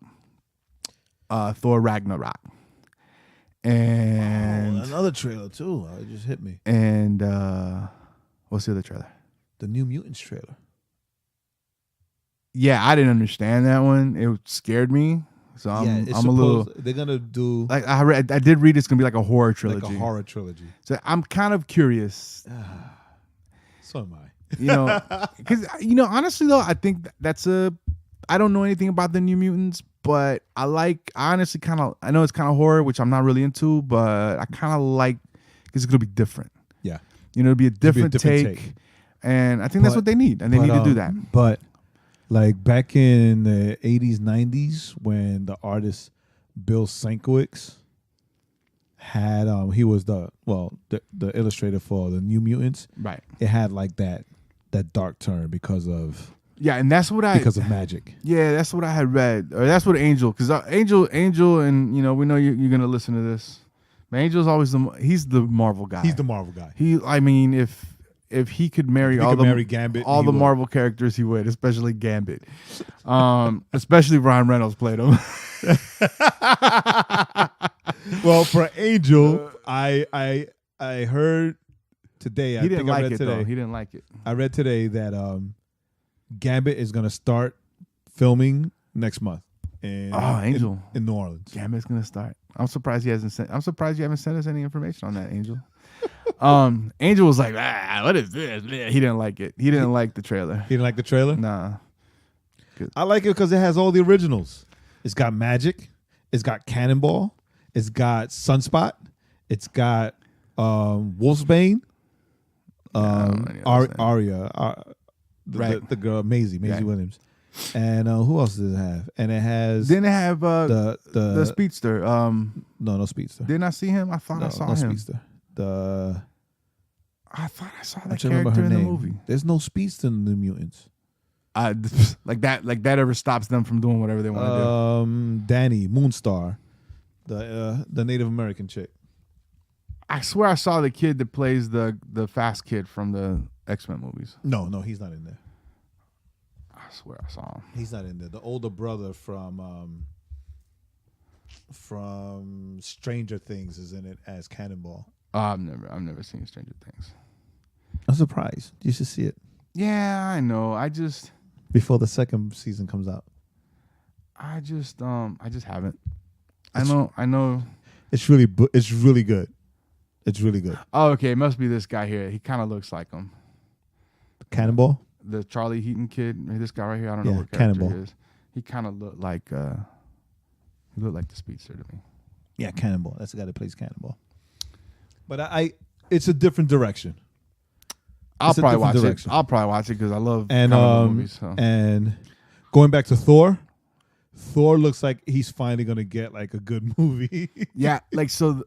Thor Ragnarok. And another trailer too. It just hit me. And what's the other trailer? The New Mutants trailer. Yeah, I didn't understand that one. It scared me. So I'm a little. They're gonna do like I did read it's gonna be like a horror trilogy. Like a horror trilogy. So I'm kind of curious. So am I. Because honestly though, I think I don't know anything about the New Mutants, but I know it's kind of horror, which I'm not really into, but I kind of like because it's gonna be different. Yeah. It'll be a different take. And I think that's what they need, and they need to do that. But like back in the 80s, 90s, when the artist Bill Sienkiewicz had he was the illustrator for the New Mutants. Right. It had like that dark turn because of and that's what because of magic. Yeah, that's what I had read, or that's what Angel, because Angel, and we know you're gonna listen to this. But Angel's always he's the Marvel guy. He's the Marvel guy. If he could marry Gambit, all the Marvel characters, he would, especially Gambit. Especially Ryan Reynolds played him. Well, for Angel, I heard today. He didn't like it though. He didn't like it. I read today that Gambit is going to start filming next month. Angel in New Orleans. Gambit's going to start. I'm surprised you haven't sent us any information on that, Angel. Angel was like, what is this? He didn't like it. He didn't like the trailer. He didn't like the trailer? Nah. I like it because it has all the originals. It's got Magic. It's got Cannonball. It's got Sunspot. It's got Wolfsbane. Arya. The girl, Maisie Williams. And who else does it have? And it has. Didn't it have the Speedster? No Speedster. Didn't I see him? I thought I saw him. Speedster. I thought I saw I'm that trying to remember character her in the name. movie. There's no speedster in the mutants. Like that ever stops them from doing whatever they want to do. Danny Moonstar, the Native American chick. I swear I saw the kid that plays the fast kid from the X-Men movies. No, he's not in there. I swear I saw him. He's not in there. The older brother from Stranger Things is in it as Cannonball. I've never seen Stranger Things. I'm surprised. You should see it Yeah, I know. I just before the second season comes out. I just haven't. I know. It's really good. It's really good. Oh, okay. It must be this guy here. He kind of looks like him. Cannonball. The Charlie Heaton kid. This guy right here. I don't know what character Cannonball. he is. He kind of looked like the speedster to me. Yeah, Cannonball. That's the guy that plays Cannonball. But it's a different direction. I'll probably watch it because I love and comic book movies. So. And going back to Thor looks like he's finally gonna get like a good movie. Yeah, like so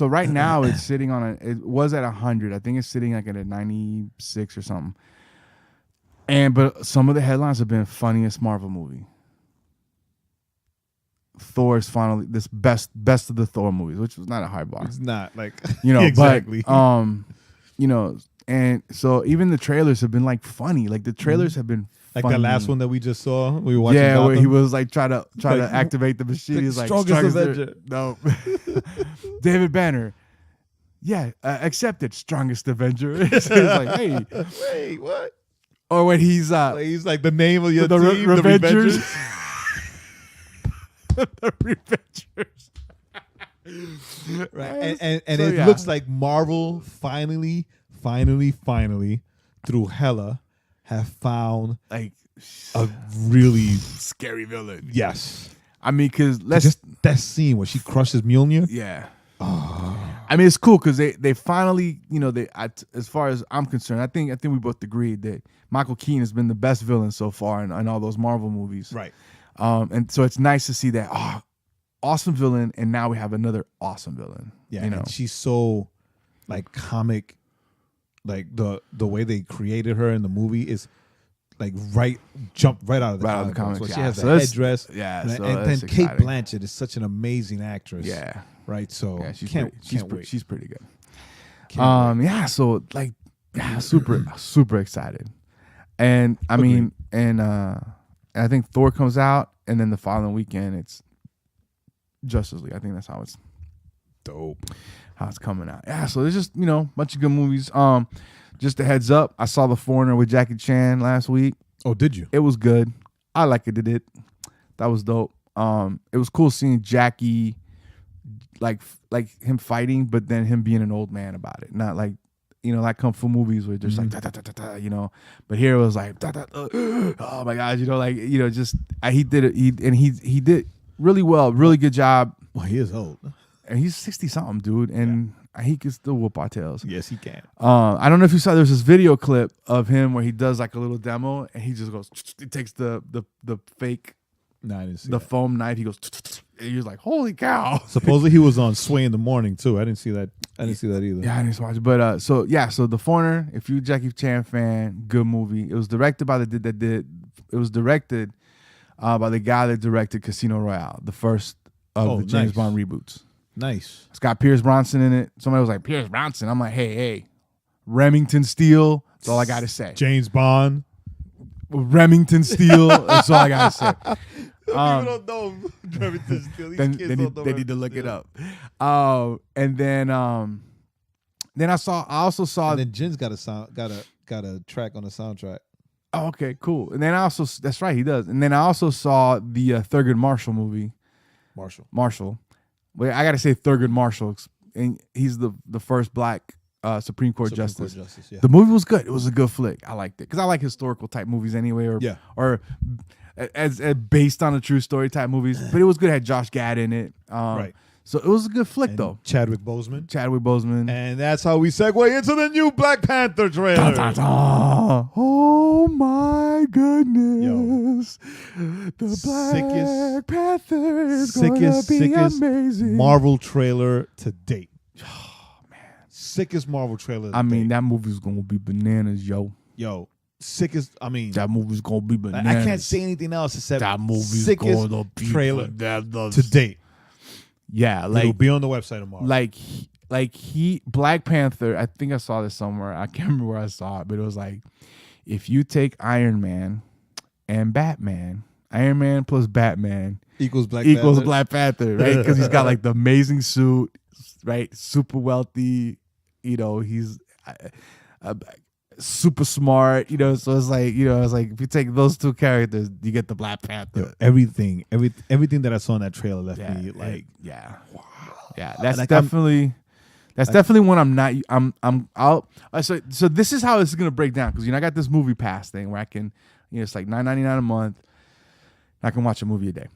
right now it's sitting on it was at 100. I think it's sitting like at a 96 or something. But some of the headlines have been funniest Marvel movie. Thor is finally this best of the Thor movies, which was not a high bar. It's not like exactly. But and so even the trailers have been like funny. Like the trailers have been like funny. the last one that we just saw. We were watching. Yeah, Gotham. where he was like try to activate the machine. He's like strongest Avenger. No, David Banner. Yeah, accepted strongest Avenger. He's like, hey, wait, what? Or when he's like the name of your the team, the Revengers. Revengers. The Revengers. Right, and it looks like Marvel finally through Hela have found like a really scary villain. Yes, I mean, because just that scene where she crushes Mjolnir. Yeah. Oh. I mean, it's cool because they finally, as far as I'm concerned, I think we both agreed that Michael Keaton has been the best villain so far in all those Marvel movies. Right. And so it's nice to see that awesome villain, and now we have another awesome villain. Yeah, and she's so like comic, like the way they created her in the movie is like jumped right out of the comics. So she has a headdress. Yeah, and then Kate Blanchett is such an amazing actress. Yeah. Right. So she's pretty good. So like super excited. And I mean, and I think Thor comes out, and then the following weekend it's Justice League. I think that's how it's dope. How it's coming out. Yeah, so there's just, bunch of good movies. Just a heads up, I saw The Foreigner with Jackie Chan last week. Oh, did you? It was good. I liked it. That was dope. It was cool seeing Jackie like him fighting, but then him being an old man about it. Not like, like kung fu movies where there's like da, da, da, da, da, but here it was like da, da, oh my god, just he did it. He did really well, really good job. Well, he is old. And he's 60 something, dude, and he can still whoop our tails. Yes, he can. I don't know if you saw. There's this video clip of him where he does like a little demo, and he just goes. He takes the fake, no, I didn't see the that. foam knife. He goes. And he was like, "Holy cow!" Supposedly he was on Sway in the Morning too. I didn't see that. I didn't see that either. Yeah, I didn't watch it. But so The Foreigner. If you're a Jackie Chan fan, good movie. It was directed by It was directed by the guy that directed Casino Royale, the first of the James Bond reboots. Nice. It's got Pierce Bronson in it. Somebody was like, Pierce Bronson. I'm like, hey, Remington Steele. That's all I got to say. James Bond. Remington Steele. That's all I got to say. People don't know Remington Steele. These kids don't know they need to look it up. And then I also saw. And then Jin's got a track on the soundtrack. Oh, okay, cool. And then that's right, he does. And then I also saw the Thurgood Marshall movie. Marshall. Wait, I gotta say Thurgood Marshall, and he's the first black Supreme Court Justice. Yeah. The movie was good. It was a good flick. I liked it because I like historical type movies anyway, or as based on a true story type movies. But it was good. It had Josh Gad in it, right? So it was a good flick though. Chadwick Boseman, and that's how we segue into the new Black Panther trailer. Dun, dun, dun. Oh my goodness! The Black Panther is gonna be amazing. Marvel trailer to date. Oh man, sickest Marvel trailer. I mean, that movie's gonna be bananas, yo. Yo, sickest. I mean, That movie's gonna be like, bananas. I can't say anything else except that movie's sickest gonna be trailer bananas. to date. Yeah, It'll like be on the website tomorrow. Black Panther. I think I saw this somewhere. I can't remember where I saw it, but it was like, if you take Iron Man and Batman, Iron Man plus Batman equals Black Panther, right? Because he's got like the amazing suit, right? Super wealthy, he's super smart, so it's like, if you take those two characters, you get the Black Panther. Yo, everything that I saw in that trailer left me like, wow. Yeah, that's like, definitely one I'm not. I'm out. So this is how this is gonna break down, because I got this movie pass thing where I can, it's like $9.99 a month. I can watch a movie a day.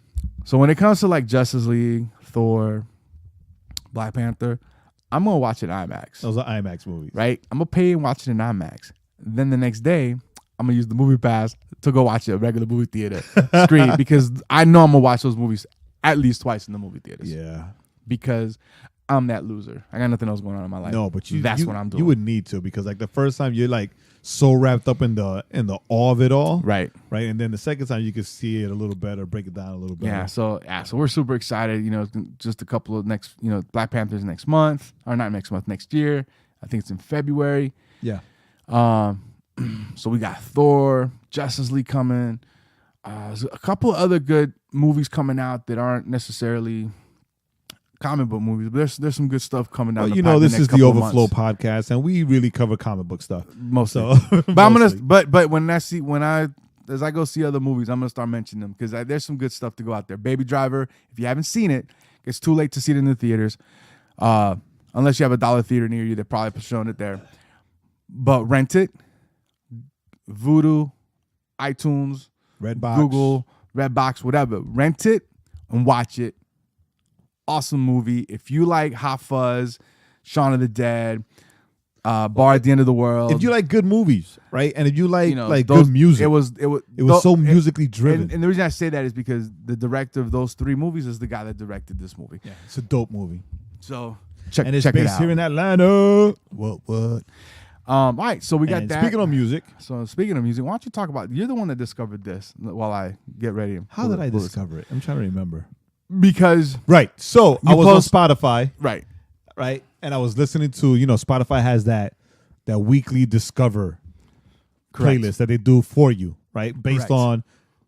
So when it comes to like Justice League, Thor, Black Panther, I'm gonna watch it in IMAX. Those are IMAX movies, right? I'm gonna pay and watch it in IMAX. Then the next day, I'm gonna use the movie pass to go watch it at a regular movie theater screen, because I know I'm gonna watch those movies at least twice in the movie theaters. Yeah, because I'm that loser. I got nothing else going on in my life. no, but that's what I'm doing. You would need to, because like the first time you're like so wrapped up in the awe of it all, right? And then the second time you can see it a little better, break it down a little better. Yeah. So we're super excited. Just a couple of next, Black Panther's next month, or not next month, next year. I think it's in February. Yeah. So we got Thor, Justice League coming. There's a couple of other good movies coming out that aren't necessarily comic book movies, but there's some good stuff coming down. Well, this is the Overflow podcast, and we really cover comic book stuff mostly. But I'm gonna, but as I go see other movies, I'm gonna start mentioning them, because there's some good stuff to go out there. Baby Driver, if you haven't seen it, it's too late to see it in the theaters, unless you have a dollar theater near you. They're probably showing it there, but rent it. Vudu, iTunes, Redbox, Google, Redbox, whatever. Rent it and watch it. Awesome movie. If you like Hot Fuzz, Shaun of the Dead, Bar at the End of the World. If you like good movies, right? And if you like those, good music. It was so musically driven. And the reason I say that is because the director of those three movies is the guy that directed this movie. Yeah, it's a dope movie. So check it out. Here in Atlanta. What? All right, so we got that. Speaking of music. So speaking of music, why don't you talk about, you're the one that discovered this while I get ready. How did I discover it? I'm trying to remember. Because so I was on Spotify, right, and I was listening to, Spotify has that weekly discover playlist that they do for you, right, based on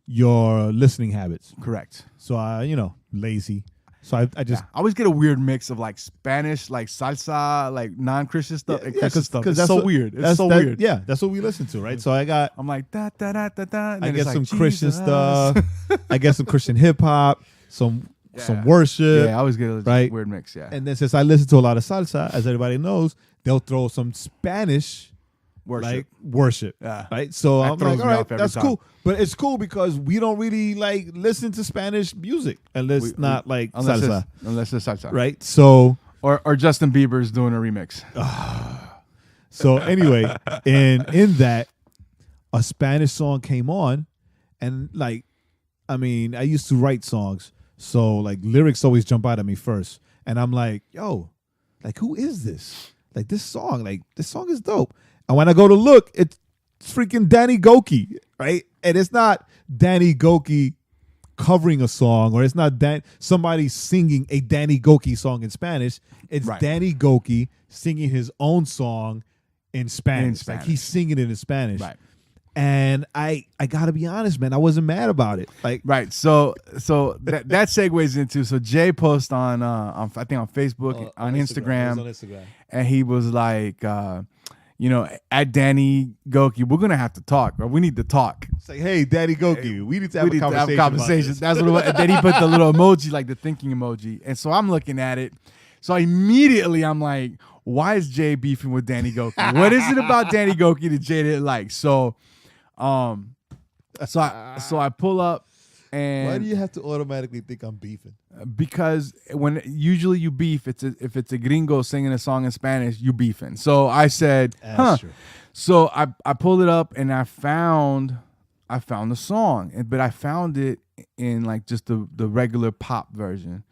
your listening habits. Correct. So I, lazy, so I just I always get a weird mix of like Spanish, like salsa, like non-Christian stuff, and Christian stuff. It's so weird. It's so weird. Yeah, that's what we listen to, right? So I'm like da da da da da. I get some Christian stuff. I get some Christian hip hop. Some worship. Yeah, I always get a weird mix, yeah. And then since I listen to a lot of salsa, as everybody knows, they'll throw some Spanish worship. Yeah. Right? So I'm like, all right, that's cool. But it's cool because we don't really listen to Spanish music unless salsa. Unless it's salsa. Right? So or Justin Bieber's doing a remix. So anyway, in that, a Spanish song came on, and I used to write songs, so lyrics always jump out at me first, and I'm like, yo, who is this? This song is dope. And when I go to look, it's freaking Danny Gokey, right? And it's not Danny Gokey covering a song, or it's not somebody singing a Danny Gokey song in Spanish. It's Danny Gokey singing his own song in Spanish. He's singing it in Spanish. Right. And I gotta be honest, man, I wasn't mad about it. So that segues into, so Jay posted on I think on Facebook, on Instagram, and he was like, at Danny Gokey, we're gonna have to talk, or we need to talk. It's like, hey, Danny Gokey, we need to have a conversation. That's what it was. And then he put the little emoji, the thinking emoji, and so I'm looking at it. So immediately I'm like, why is Jay beefing with Danny Gokey? What is it about Danny Gokey that Jay didn't like? So I pull up, and why do you have to automatically think I'm beefing? Because when usually you beef, if it's a gringo singing a song in Spanish, you beefing. So I said, True. So I pulled it up, and I found the song, but I found it in just the regular pop version.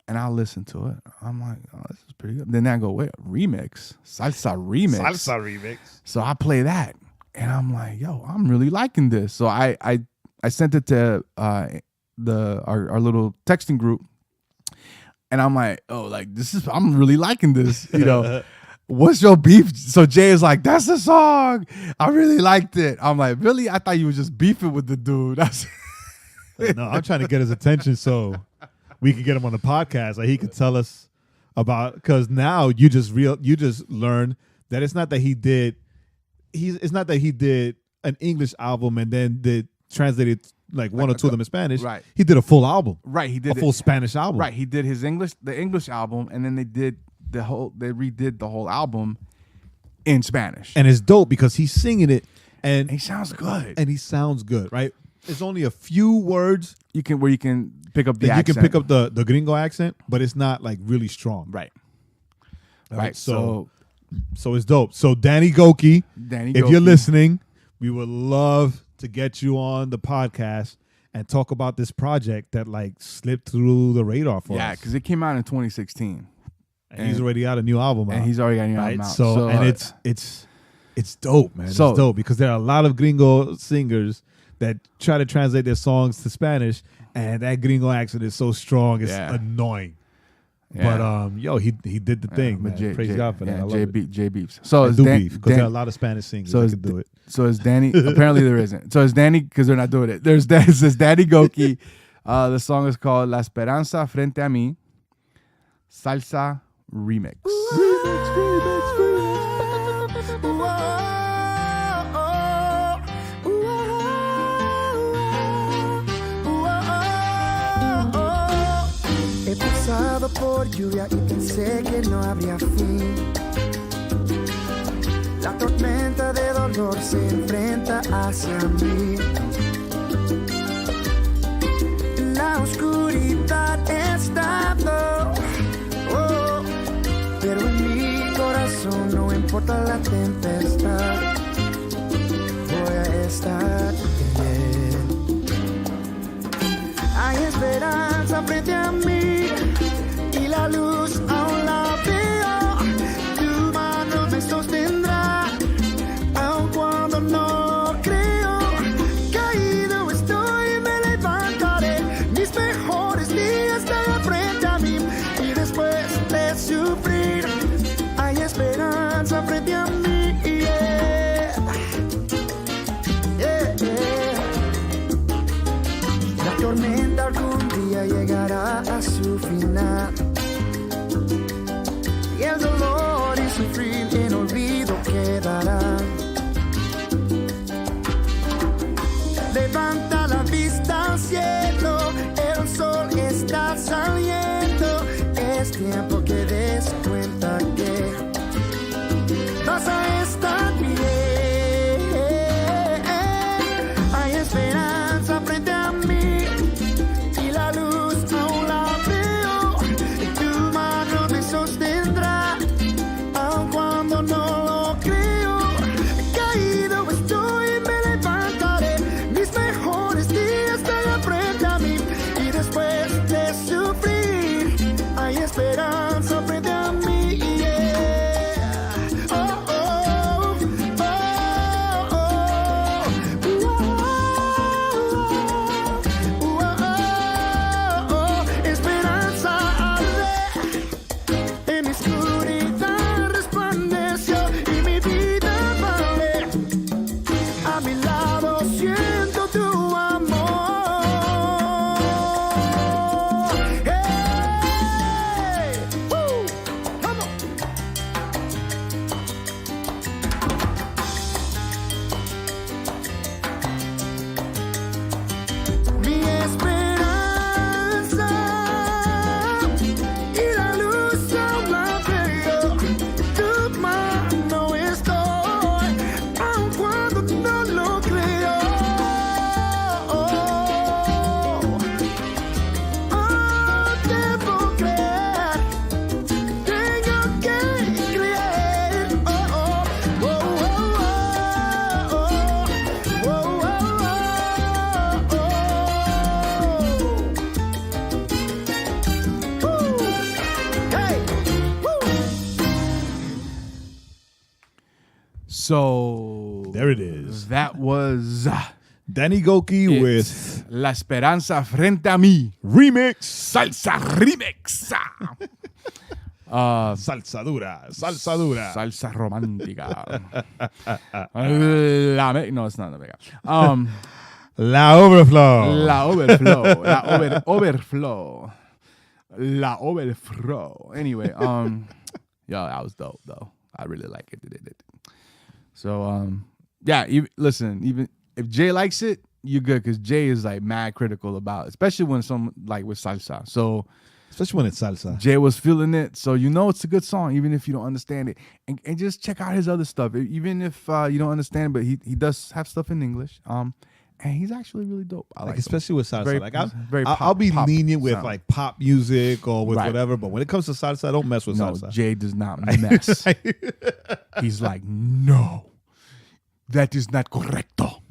And I listen to it. I'm like, oh, this is pretty good. Then I go, wait, remix, salsa remix. So I play that, and I'm like, yo, I'm really liking this. So I sent it to our little texting group, and I'm like, oh, like I'm really liking this, you know. What's your beef? So Jay is like, that's the song. I really liked it. I'm like, really? I thought you were just beefing with the dude. No, I'm trying to get his attention so we could get him on the podcast. Like he could tell us about, because now you just learned that it's not that he did an English album and then did translated like one or two of them in Spanish. Right. He did a full album. Right. He did a full Spanish album. Right. He did the English album, and then they redid the whole album in Spanish. And it's dope because he's singing it and he sounds good. And he sounds good, right? There's only a few words you can pick up the accent. You can pick up the gringo accent, but it's not like really strong. Right. Right. So it's dope. So Danny Gokey, if you're listening, we would love to get you on the podcast and talk about this project that like slipped through the radar for us. Yeah, because it came out in 2016. And he's already got a new album out. And he's already got a new album out. So and it's dope, man. It's dope because there are a lot of gringo singers that try to translate their songs to Spanish, and that gringo accent is so strong, it's annoying. Yeah. But he did the thing, man. Praise God for that. I love it. Jay beeps. So I do beef because there are a lot of Spanish singers that can do it. So it's Danny. Apparently there isn't. So it's Danny because they're not doing it. It says Danny Gokey. The song is called La Esperanza Frente a Mí, Salsa Remix. He pasado por lluvia y pensé que no habría fin. La tormenta de dolor se enfrenta hacia mí. La oscuridad ha estado, pero en mi corazón no importa la tempestad. Voy a estar bien. Hay esperanza frente a mí y la luz aún la veo. Tu mano me sostendrá, aun cuando no creo. Caído estoy, me levantaré. Mis mejores días están frente a mí y después de sufrir hay esperanza frente a mí. La tormenta algún día llegará a su final y el dolor y sufrir en olvido quedarán. Levanta la vista al cielo, el sol está saliendo. Es tiempo que des cuenta que vas a estar bien. Hay esperanza frente a mí y la luz aún la veo. Y tu mano me sostendrá, aun cuando So there it is. That was Danny Gokey with La Esperanza Frente a Mí. Remix. Salsa Remix. Salsa dura. Salsa dura. Salsa romántica. No, it's not Mega. La Overflow. La Overflow. Overflow. La Overflow. Anyway, yo, that was dope though. I really like it. So, yeah, even if Jay likes it, you're good, because Jay is like mad critical about it, especially when some like with salsa. So, especially when it's salsa. Jay was feeling it, so you know it's a good song, even if you don't understand it. And just check out his other stuff, even if you don't understand, but he does have stuff in English. And he's actually really dope. I like especially with salsa. Very I'll be lenient with sound. like pop music or with whatever, but when it comes to salsa, I don't mess with salsa. Jay does not mess. He's like, no, that is not correcto.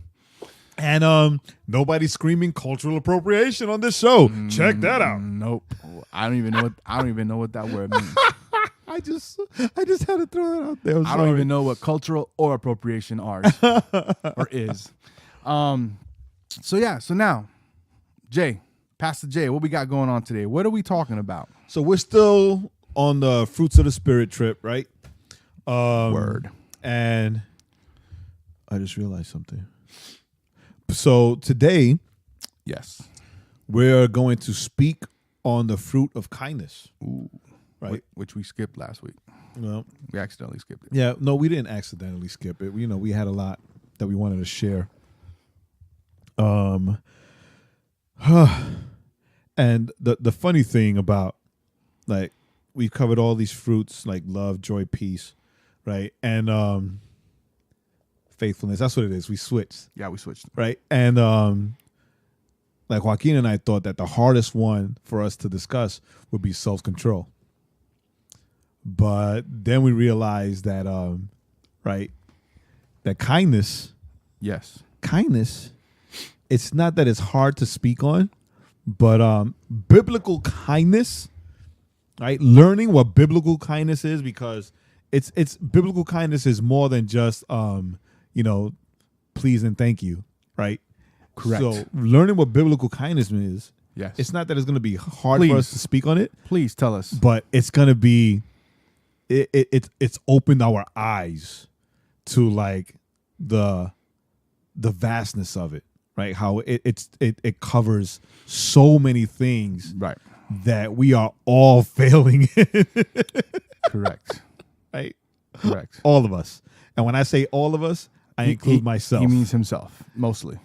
And nobody's screaming cultural appropriation on this show. Check that out. Nope. I don't even know what that word means. I just had to throw that out there. I don't even know what cultural or appropriation are or is. So now, Jay, Pastor Jay, what we got going on today? What are we talking about? So we're still on the Fruits of the Spirit trip, right? Word. And I just realized something. So today, yes, we're going to speak on the fruit of kindness. Ooh, right? Which we skipped last week. Well, we accidentally skipped it. Yeah, no, we didn't accidentally skip it. We had a lot that we wanted to share. And the funny thing about, like, we've covered all these fruits like love, joy, peace, right? And faithfulness. That's what it is. We switched. Yeah, we switched. Right? And like Joaquin and I thought that the hardest one for us to discuss would be self-control. But then we realized that right, that kindness, it's not that it's hard to speak on, but biblical kindness, right? Learning what biblical kindness is, because it's biblical kindness is more than just please and thank you, right? Correct. So learning what biblical kindness is, yes, it's not that it's going to be hard for us to speak on it. Please tell us. But it's going to be it's opened our eyes to like the vastness of it, right? How it covers so many things, right, that we are all failing in. Correct. Right? Correct. All of us. And when I say all of us, I include myself. He means himself, mostly.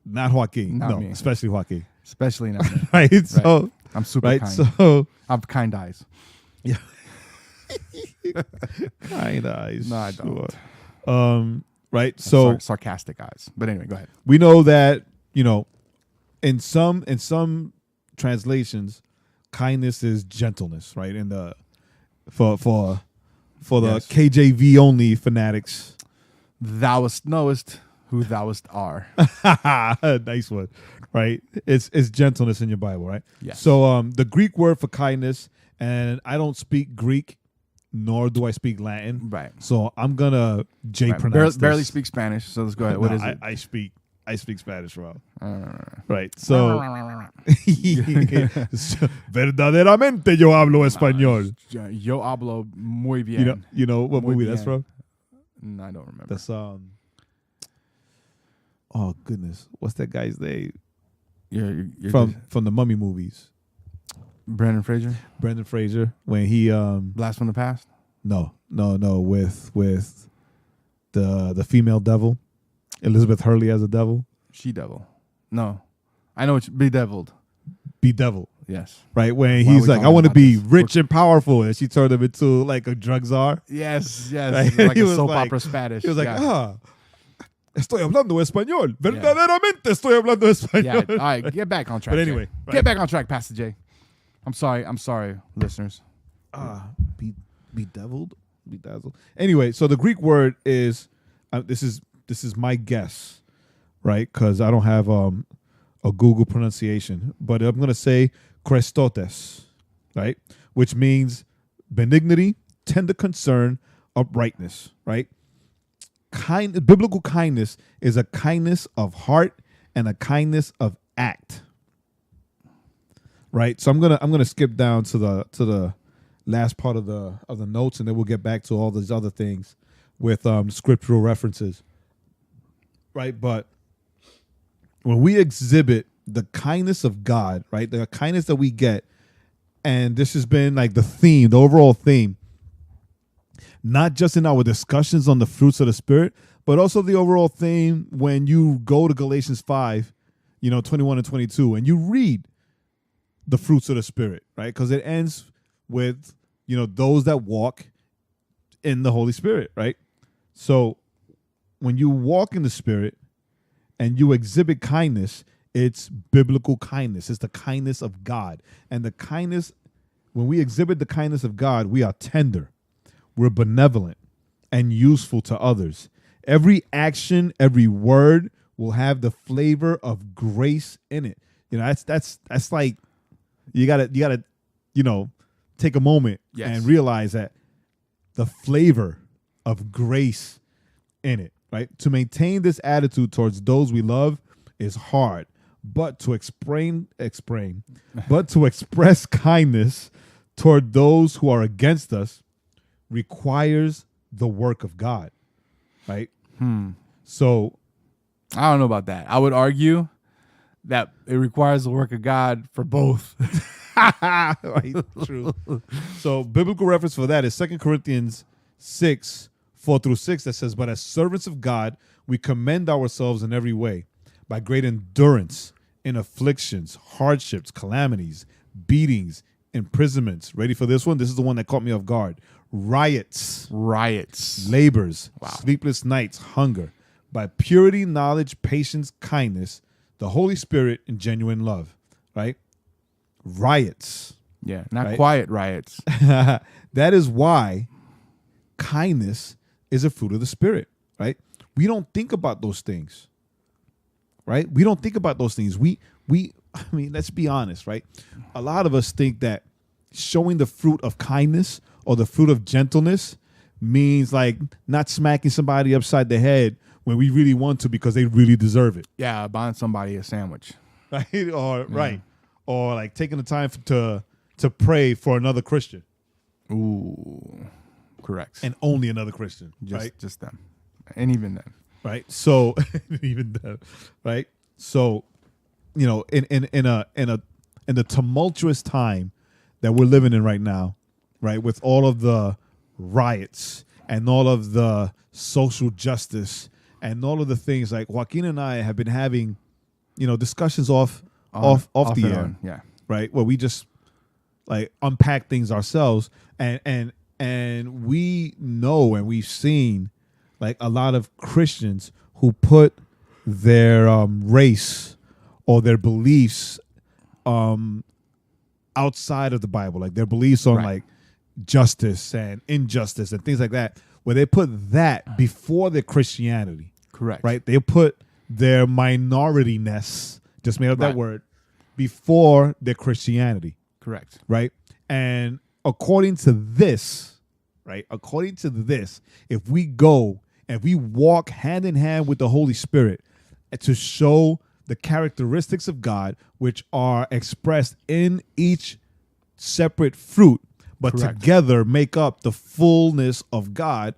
Not Joaquin. Not no, me. especially Joaquin. Especially not me. Right? So I'm super right, kind. So I have kind eyes. Yeah. Kind eyes. No, I don't. Sure. Right. So sarcastic eyes. But anyway, go ahead. We know that, in some translations, kindness is gentleness, right? In the for the KJV only fanatics. Thou knowest who thouest are. Nice one. Right? It's gentleness in your Bible, right? Yes. So the Greek word for kindness, and I don't speak Greek, nor do I speak Latin. Right. So I'm gonna pronounce this. Barely speak Spanish, so let's go ahead. What is it? I speak Spanish, Rob. Right. So verdaderamente yo hablo español. Yo hablo muy bien. You know what movie that's from? No, I don't remember. That's oh goodness, what's that guy's name? You're from the Mummy movies. Brendan Fraser. When he Blast from the Past? No, with the female devil, Elizabeth Hurley as a devil. She devil. No, I know it's bedeviled. Bedeviled. Yes. Right, when he's like, I want to be rich and powerful, and she turned him into like a drug czar. Yes. Right? Like a soap opera Spanish. He was like, estoy hablando español. Verdaderamente estoy hablando español. Yeah. All right, get back on track. But anyway, Jay. Get back on track, Pastor Jay. I'm sorry, listeners. Bedazzled. Anyway, so the Greek word is this is my guess, right? Because I don't have a Google pronunciation, but I'm gonna say Christotes, right? Which means benignity, tender concern, uprightness, right? biblical kindness is a kindness of heart and a kindness of act. Right? So I'm gonna skip down to the last part of the notes, and then we'll get back to all these other things with scriptural references. Right? But when we exhibit the kindness of God, right, the kindness that we get, and this has been like the overall theme, not just in our discussions on the fruits of the Spirit, but also the overall theme when you go to Galatians 5, 21 and 22, and you read the fruits of the Spirit, right? Because it ends with, those that walk in the Holy Spirit, right? So when you walk in the Spirit and you exhibit kindness, it's biblical kindness. It's the kindness of God. And the kindness, when we exhibit the kindness of God, we are tender, we're benevolent, and useful to others. Every action, every word will have the flavor of grace in it. That's like, you gotta, take a moment and realize that the flavor of grace in it, right? To maintain this attitude towards those we love is hard, but to express kindness toward those who are against us requires the work of God, right? So I don't know about that. I would argue that it requires the work of God for both. Right, true. So biblical reference for that is 2 Corinthians 6, 4-6 that says, "But as servants of God, we commend ourselves in every way, by great endurance in afflictions, hardships, calamities, beatings, imprisonments." Ready for this one? This is the one that caught me off guard. Riots, labors, sleepless nights, hunger, by purity, knowledge, patience, kindness, the Holy Spirit, and genuine love, right? Riots. Yeah, not right? Quiet riots. That is why kindness is a fruit of the Spirit, right? We don't think about those things, right? We don't think about those things. I mean, let's be honest, right? A lot of us think that showing the fruit of kindness or the fruit of gentleness means like not smacking somebody upside the head when we really want to because they really deserve it. Yeah, buying somebody a sandwich. Right? Or like taking the time to pray for another Christian. Ooh, correct. And only another Christian, right? Just them. And even then. Right? So even then, right? So, in the tumultuous time that we're living in right now, right, with all of the riots and all of the social justice and all of the things, like Joaquin and I have been having, discussions off the air, yeah, right, where we just like unpack things ourselves, and we know and we've seen like a lot of Christians who put their race or their beliefs outside of the Bible, like their beliefs on like justice and injustice and things like that, where they put that before their Christianity. Correct. Right? They put their minorityness, just made up that word, before their Christianity. Correct. Right? And according to this, if we go and we walk hand in hand with the Holy Spirit to show the characteristics of God, which are expressed in each separate fruit, but together make up the fullness of God,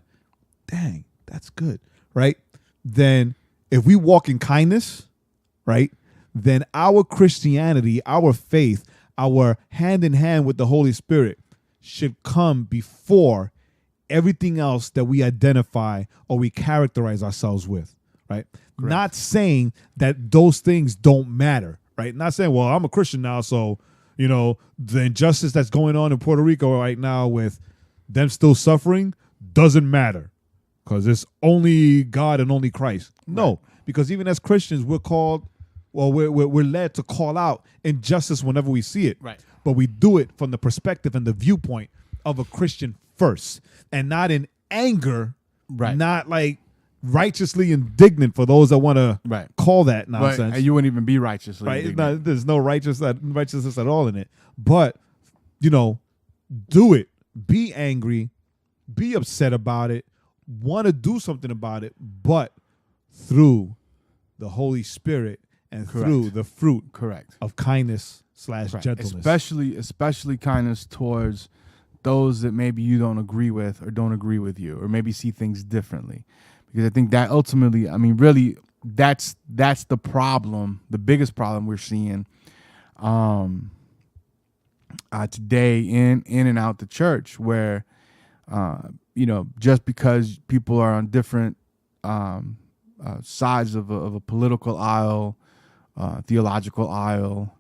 dang, that's good, right? Then if we walk in kindness, right, then our Christianity, our faith, our hand in hand with the Holy Spirit should come before everything else that we identify or we characterize ourselves with, right? Correct. Not saying that those things don't matter, right? Not saying, well, I'm a Christian now, so, the injustice that's going on in Puerto Rico right now with them still suffering doesn't matter because it's only God and only Christ. No, because even as Christians, we're called, we're led to call out injustice whenever we see it. Right. But we do it from the perspective and the viewpoint of a Christian first, and not in anger, not like righteously indignant for those that want to call that nonsense. But you wouldn't even be righteously indignant. There's no righteousness at all in it. But, do it. Be angry. Be upset about it. want to do something about it, but through the Holy Spirit and through the fruit of kindness / gentleness. Especially kindness towards those that maybe you don't agree with or don't agree with you or maybe see things differently. Because I think that ultimately, I mean, really, that's the problem, the biggest problem we're seeing today in and out the church, where just because people are on different sides of a political aisle, theological aisle,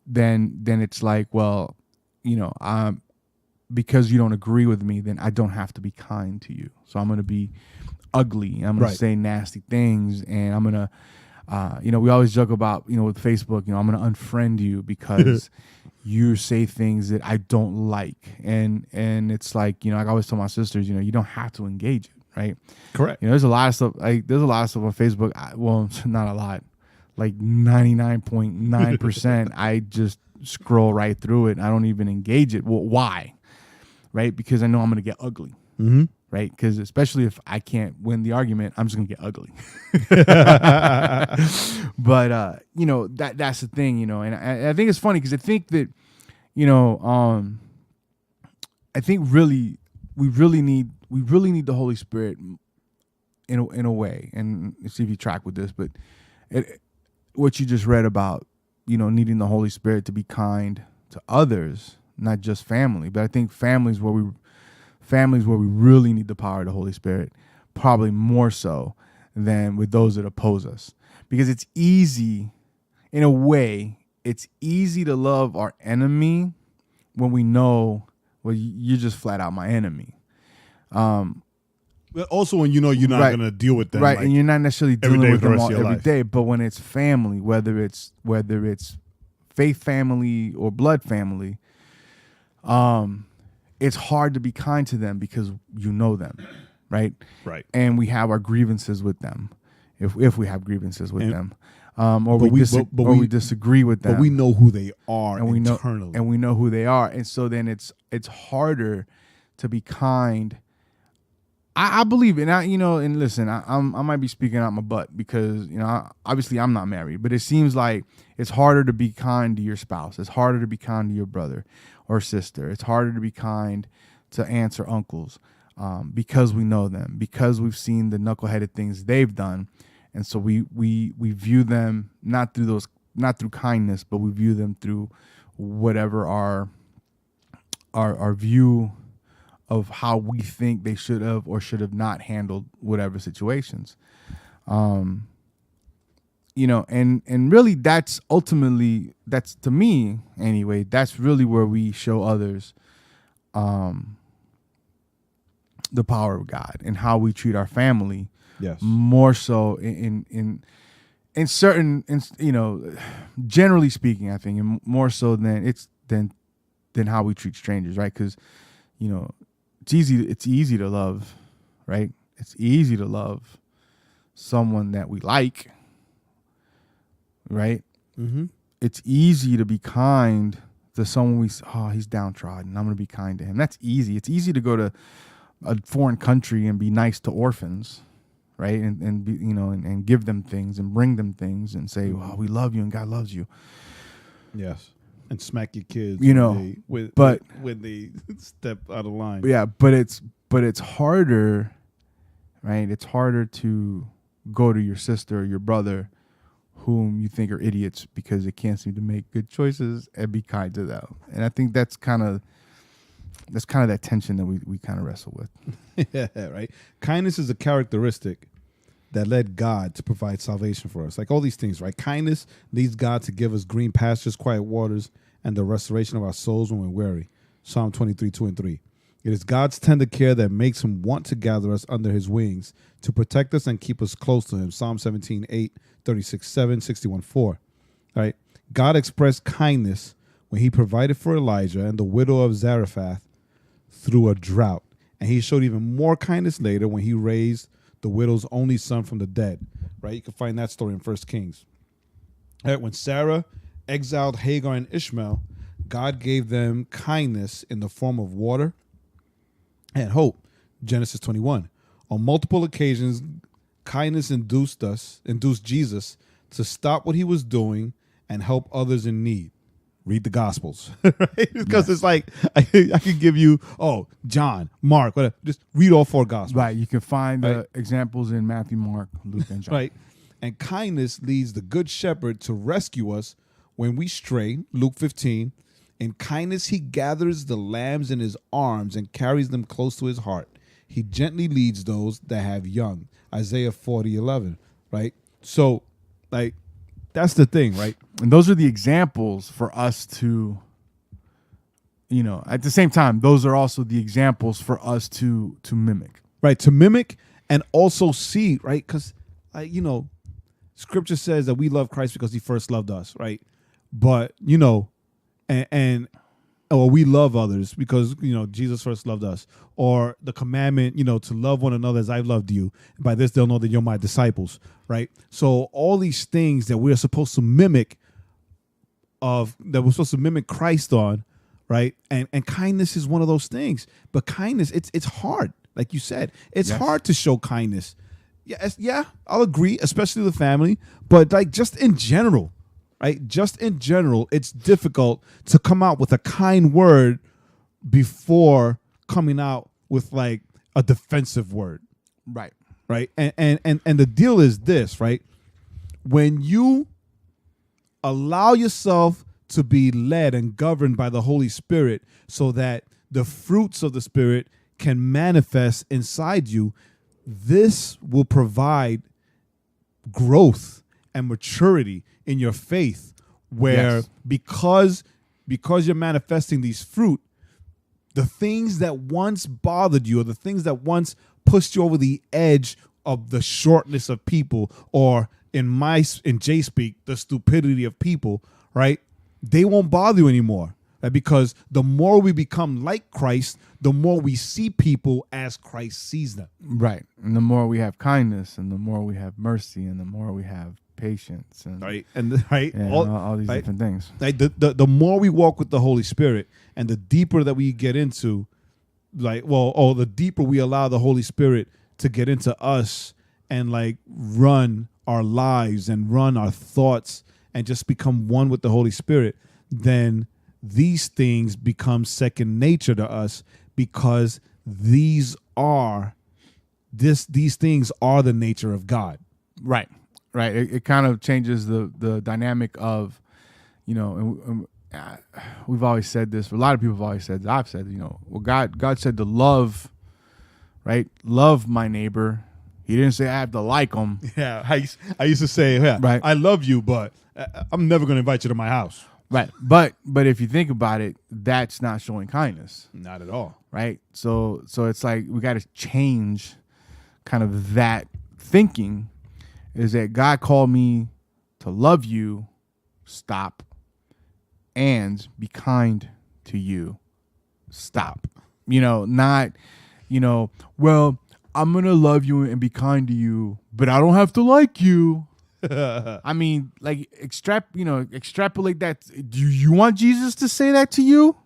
then it's like, well, because you don't agree with me, then I don't have to be kind to you. So I'm going to be ugly. I'm going to say nasty things, and I'm going to, we always joke about, with Facebook, I'm going to unfriend you because you say things that I don't like. And it's like, I always tell my sisters, you don't have to engage it, right? Correct. There's a lot of stuff on Facebook. Well, not a lot, like 99.9%. I just scroll right through it. I don't even engage it. Well, why? Right? Because I know I'm going to get ugly. Mm-hmm. Right? Because especially if I can't win the argument, I'm just going to get ugly. But, that's the thing, and I think it's funny because I think that, I think really, we really need the Holy Spirit in a way. And let's see if you track with this, but what you just read about, needing the Holy Spirit to be kind to others, not just family, but I think families where we really need the power of the Holy Spirit, probably more so than with those that oppose us. Because it's easy, in a way, it's easy to love our enemy when we know, well, you're just flat out my enemy. But also when you're not going to deal with them. Right, and you're not necessarily dealing with them every day. Life. But when it's family, whether it's faith family or blood family, it's hard to be kind to them because you know them, right? Right. And we have our grievances with them, if we have grievances with them, or we disagree with them. But we know who they are and internally. We know who they are, and so then it's harder to be kind. I believe it. And listen, I might be speaking out my butt because, obviously I'm not married, but it seems like it's harder to be kind to your spouse. It's harder to be kind to your brother or sister. It's harder to be kind to aunts or uncles because we know them, because we've seen the knuckleheaded things they've done. And so we view them not through kindness, but we view them through whatever our view of how we think they should have or should have not handled whatever situations. And really that's to me anyway, that's really where we show others the power of God and how we treat our family. Yes. More so in certain, generally speaking, I think, and more so than how we treat strangers, right? Because, it's easy to love, right? It's easy to love someone that we like, right? Mm-hmm. It's easy to be kind to someone he's downtrodden, I'm going to be kind to him. That's easy. It's easy to go to a foreign country and be nice to orphans, right? And be, and give them things and bring them things and say, "Wow, we love you and God loves you." Yes. And smack your kids, when they step out of line. Yeah, but it's harder, right? It's harder to go to your sister or your brother, whom you think are idiots because they can't seem to make good choices, and be kind to them. And I think that's kind of that tension that we kind of wrestle with. Yeah, right. Kindness is a characteristic that led God to provide salvation for us. Like all these things, right? Kindness leads God to give us green pastures, quiet waters, and the restoration of our souls when we're weary. Psalm 23:2-3. It is God's tender care that makes him want to gather us under his wings to protect us and keep us close to him. Psalm 17:8, 36:7, 61:4. Right? God expressed kindness when he provided for Elijah and the widow of Zarephath through a drought. And he showed even more kindness later when he raised the widow's only son from the dead, right? You can find that story in 1 Kings. Right, when Sarah exiled Hagar and Ishmael, God gave them kindness in the form of water and hope. Genesis 21. On multiple occasions, kindness induced Jesus to stop what he was doing and help others in need. Read the Gospels, right? Because it's like I could give you, John, Mark, whatever. Just read all 4 Gospels. Right. You can find the examples in Matthew, Mark, Luke, and John. Right. And kindness leads the good shepherd to rescue us when we stray. Luke 15. In kindness, he gathers the lambs in his arms and carries them close to his heart. He gently leads those that have young. Isaiah 40:11. Right. So, like, that's the thing, right? And those are the examples for us to, at the same time, those are also the examples for us to mimic. Right. To mimic and also see, right? Because, Scripture says that we love Christ because he first loved us, right? But, or we love others because, Jesus first loved us. Or the commandment, to love one another as I've loved you. By this, they'll know that you're my disciples, right? So all these things that we're supposed to mimic Christ on, right? And kindness is one of those things. But kindness, it's hard. Like you said, it's hard to show kindness. Yeah, I'll agree, especially the family. But like just in general, right? Just in general, it's difficult to come out with a kind word before coming out with like a defensive word. Right. Right. And the deal is this, right? When you allow yourself to be led and governed by the Holy Spirit so that the fruits of the Spirit can manifest inside you, this will provide growth and maturity in your faith where because you're manifesting these fruit, the things that once bothered you or the things that once pushed you over the edge of the shortness of people, or in Jay speak, the stupidity of people, right? They won't bother you anymore. Right? Because the more we become like Christ, the more we see people as Christ sees them. Right. And the more we have kindness and the more we have mercy and the more we have patience and all these different things. Like the more we walk with the Holy Spirit and the deeper that we get into the deeper we allow the Holy Spirit to get into us and like run our lives and run our thoughts and just become one with the Holy Spirit, then these things become second nature to us because these things are the nature of God. Right. Right. It kind of changes the dynamic of, we've always said this. A lot of people have always said, I've said, God said to love, right? Love my neighbor. He didn't say I have to like them. Yeah. I used to say, right. I love you, but I'm never going to invite you to my house. Right. But if you think about it, that's not showing kindness. Not at all. Right. So it's like we got to change kind of that thinking, is that God called me to love you, stop, and be kind to you, stop. Not, well, I'm going to love you and be kind to you, but I don't have to like you. I mean, like extrapolate that. Do you want Jesus to say that to you?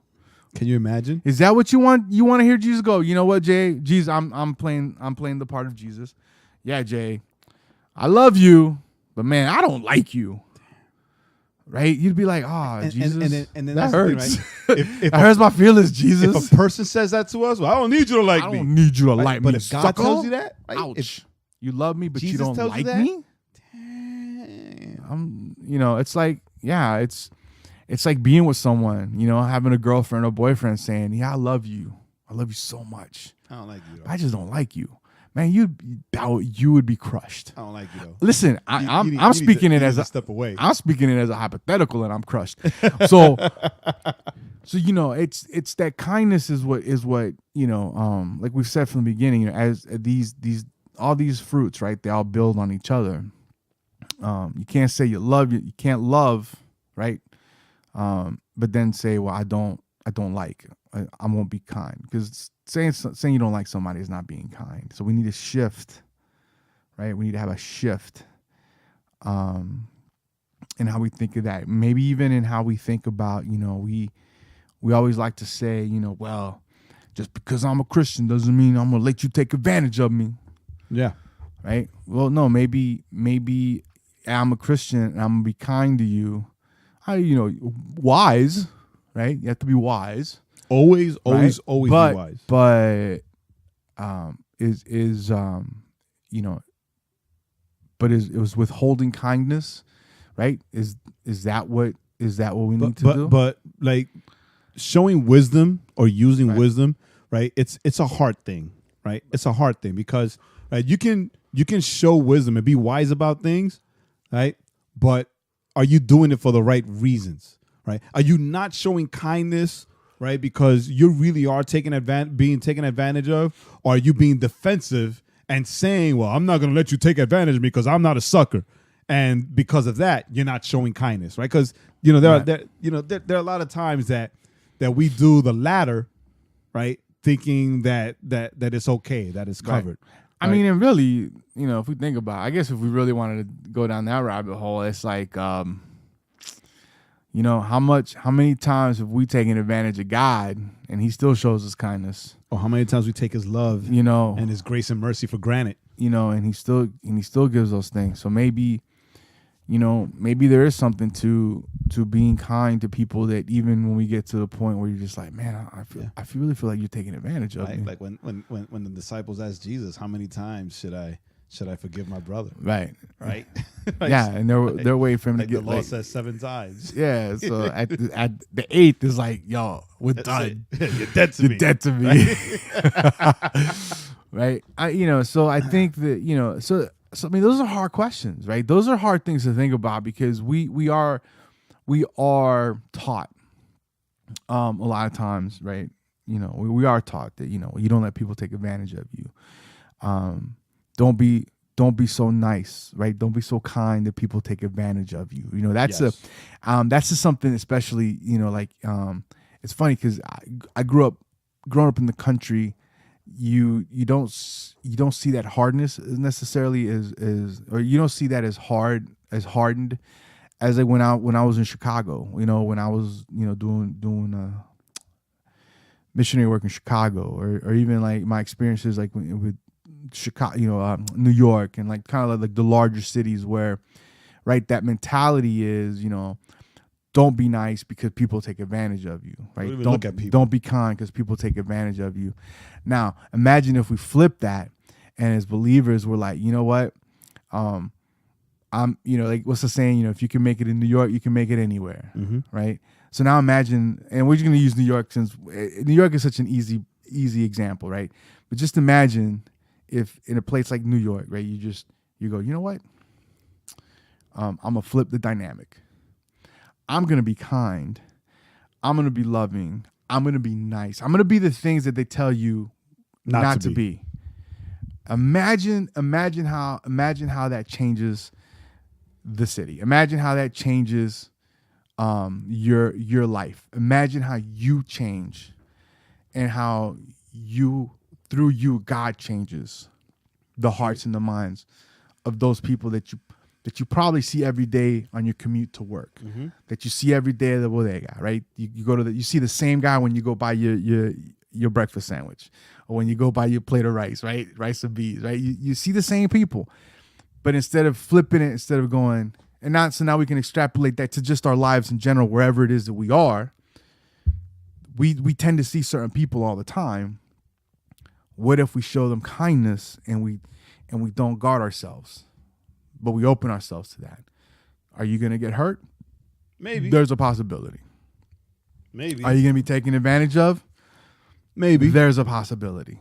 Can you imagine? Is that what you want? You want to hear Jesus go, you know what, Jay? Jesus, I'm playing the part of Jesus. Yeah, Jay, I love you, but man, I don't like you. Right? You'd be like, Jesus, and then that hurts. Thing, right? if that hurts my feelings, Jesus. If a person says that to us, well, I don't need you to like me. I don't need you to like me. But if God tells you that, ouch. You love me, but Jesus you don't like me? It's like, it's like being with someone, having a girlfriend or boyfriend saying, yeah, I love you so much. I don't like you though. I just don't like you. Man, you would be crushed. I don't like you though. Listen, I'm speaking it as a step away. I'm speaking it as a hypothetical, and I'm crushed. So it's that kindness is what like we've said from the beginning. As all these fruits, right? They all build on each other. You can't say you can't love, right? But then say, well, I don't like. I won't be kind, because saying you don't like somebody is not being kind. So we need a shift, right? We need to have a shift in how we think of that. Maybe even in how we think about, we always like to say, well, just because I'm a Christian doesn't mean I'm gonna let you take advantage of me. Yeah. Right? Well, no, maybe I'm a Christian and I'm gonna be kind to you. Wise, right? You have to be wise. Always right? be wise. But it was withholding kindness, right? Is that what we need to do? But like showing wisdom or using wisdom, right? It's a hard thing, right? It's a hard thing because right, you can show wisdom and be wise about things, right? But are you doing it for the right reasons, right? Are you not showing kindness, right? Because you really are being taken advantage of, or are you being defensive and saying, well, I'm not going to let you take advantage of me because I'm not a sucker. And because of that, you're not showing kindness, right? Because, there are a lot of times that we do the latter, right? Thinking that it's okay, that it's covered. Right. I mean, and really, if we think about it, I guess if we really wanted to go down that rabbit hole, it's like, how many times have we taken advantage of God and he still shows us kindness? Or how many times we take his love, and his grace and mercy for granted, and he still gives those things. So maybe there is something to being kind to people that even when we get to the point where you're just like, man, I really feel like you're taking advantage of me. Like when the disciples asked Jesus, how many times should I forgive my brother? Right. Like, yeah, and they're waiting for him to get. The law says 7 times. Yeah, so at the 8th is like, yo, we're done. You're dead to me. You're dead to me. Right. So I think that So I mean, those are hard questions, right? Those are hard things to think about because we are taught a lot of times, right? We are taught that you don't let people take advantage of you. Don't be so nice, right? Don't be so kind that people take advantage of you. That's that's just something, especially it's funny because I growing up in the country. You don't see that hardness necessarily or you don't see that as hardened as when I was in Chicago. When I was doing missionary work in Chicago, or even like my experiences like with Chicago, New York, and like kind of like the larger cities where, right, that mentality is don't be nice because people take advantage of you, right? Don't be kind because people take advantage of you. Now, imagine if we flip that, and as believers, we're like, you know what? I'm, like what's the saying? If you can make it in New York, you can make it anywhere, right? So now imagine, and we're just going to use New York since New York is such an easy example, right? But just imagine if in a place like New York, right, you go, you know what? I'm gonna flip the dynamic. I'm going to be kind. I'm going to be loving. I'm going to be nice. I'm going to be the things that they tell you not to be. Imagine how that changes the city. Imagine how that changes your life. Imagine how you change and how through you God changes the hearts and the minds of those people that you probably see every day on your commute to work, that you see every day at the bodega, right? You see the same guy when you go buy your breakfast sandwich, or when you go buy your plate of rice, right? Rice and beans, right? You see the same people, but instead of flipping it, instead of going, so now we can extrapolate that to just our lives in general, wherever it is that we are, we tend to see certain people all the time. What if we show them kindness and we don't guard ourselves? But we open ourselves to that. Are you going to get hurt? Maybe. There's a possibility. Maybe. Are you going to be taken advantage of? Maybe. There's a possibility.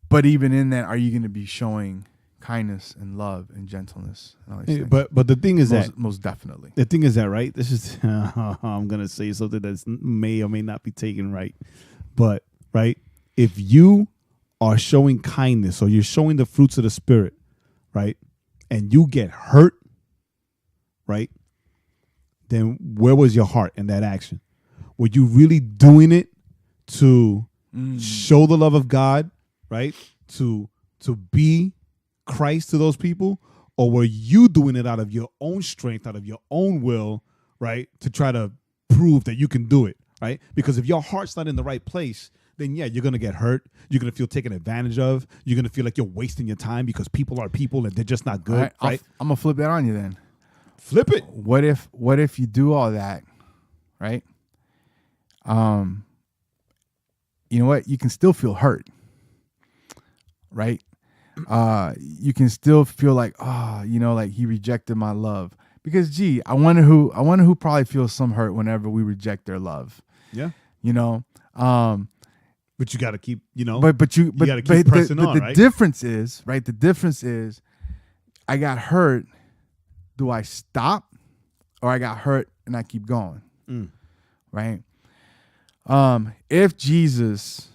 But even in that, are you going to be showing kindness and love and gentleness? And all these things? But the thing is most definitely. The thing is that, right? This is I'm going to say something that may or may not be taken right. But, right, if you are showing kindness or you're showing the fruits of the Spirit, right, and you get hurt, right, then where was your heart in that action? Were you really doing it to show the love of God, right, to be Christ to those people? Or were you doing it out of your own strength, out of your own will, right, to try to prove that you can do it? right? Because if your heart's not in the right place, then yeah, you're gonna get hurt. You're gonna feel taken advantage of. You're gonna feel like you're wasting your time because people are people and they're just not good, right? I'm gonna flip that on you then. Flip it. What if you do all that, right? You know what? You can still feel hurt, right? You can still feel like, like he rejected my love. Because I wonder who probably feels some hurt whenever we reject their love. Yeah. But you got to keep, you got to keep pressing on, right? The difference is, right? The difference is, I got hurt. Do I stop, or I got hurt and I keep going? Right? If Jesus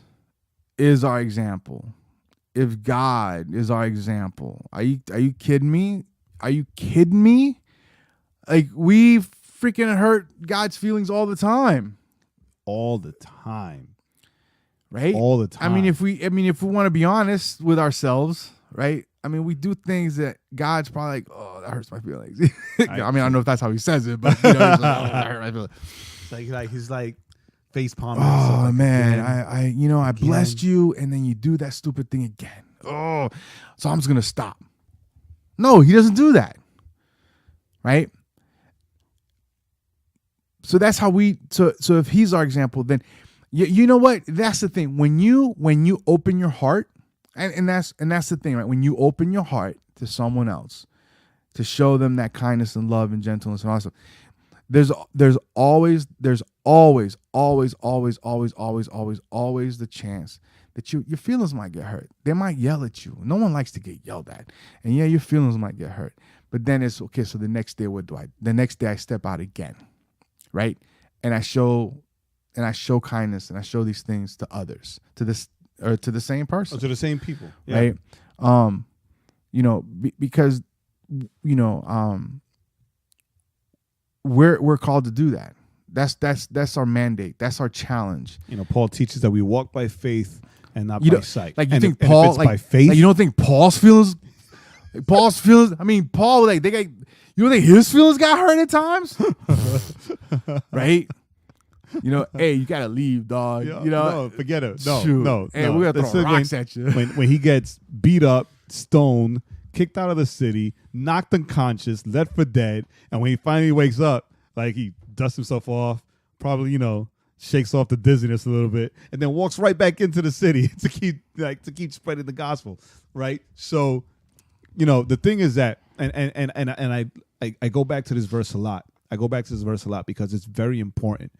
is our example, if God is our example, are you kidding me? Are you kidding me? Like, we freaking hurt God's feelings all the time. All the time. Right? All the time. I mean, if we want to be honest with ourselves, right? I mean, we do things that God's probably like, oh, that hurts my feelings. I don't know if that's how he says it, but he's like, oh, that hurts my feelings. Like he's like face palming. Oh like, man, again, I blessed you, and then you do that stupid thing again. Oh, so I'm just gonna stop. No, he doesn't do that. Right? So that's how so if he's our example, then you know what? That's the thing. When you open your heart, and that's the thing, right? When you open your heart to someone else, to show them that kindness and love and gentleness and awesome, there's always the chance that your feelings might get hurt. They might yell at you. No one likes to get yelled at. And yeah, your feelings might get hurt. But then it's okay, so the next day the next day I step out again. Right? And I show kindness, and I show these things to others, to the same person. To the same people. Yeah. Right? Because we're called to do that. That's our mandate. That's our challenge. Paul teaches that we walk by faith and not by sight. Like, you and think if Paul, it's by faith? Like, you don't think Paul's feelings? I mean, Paul, like, you don't think his feelings got hurt at times? Right? Hey, you gotta leave, dog. No, forget it. No, Shoot. no. Hey, we're gonna throw rocks at you. When he gets beat up, stoned, kicked out of the city, knocked unconscious, left for dead, and when he finally wakes up, like, he dusts himself off, probably, shakes off the dizziness a little bit, and then walks right back into the city to keep spreading the gospel, right? So, the thing is that, and I go back to this verse a lot. I go back to this verse a lot because it's very important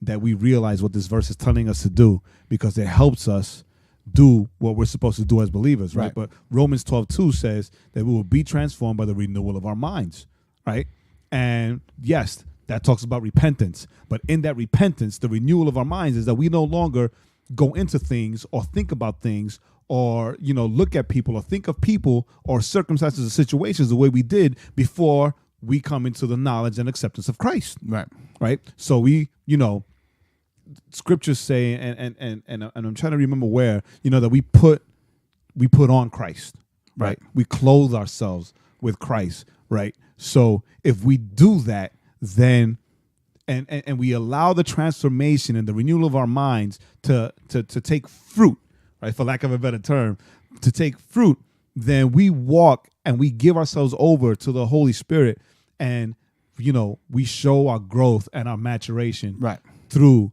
that we realize what this verse is telling us to do, because it helps us do what we're supposed to do as believers, right? But Romans 12:2 says that we will be transformed by the renewal of our minds, right? And yes, that talks about repentance. But in that repentance, the renewal of our minds is that we no longer go into things or think about things or, look at people or think of people or circumstances or situations the way we did before we come into the knowledge and acceptance of Christ. Right. Right. So we, scriptures say, and I'm trying to remember where, that we put on Christ. Right. We clothe ourselves with Christ. Right. So if we do that, then and we allow the transformation and the renewal of our minds to take fruit, right, for lack of a better term, to take fruit, then we walk and we give ourselves over to the Holy Spirit, and we show our growth and our maturation through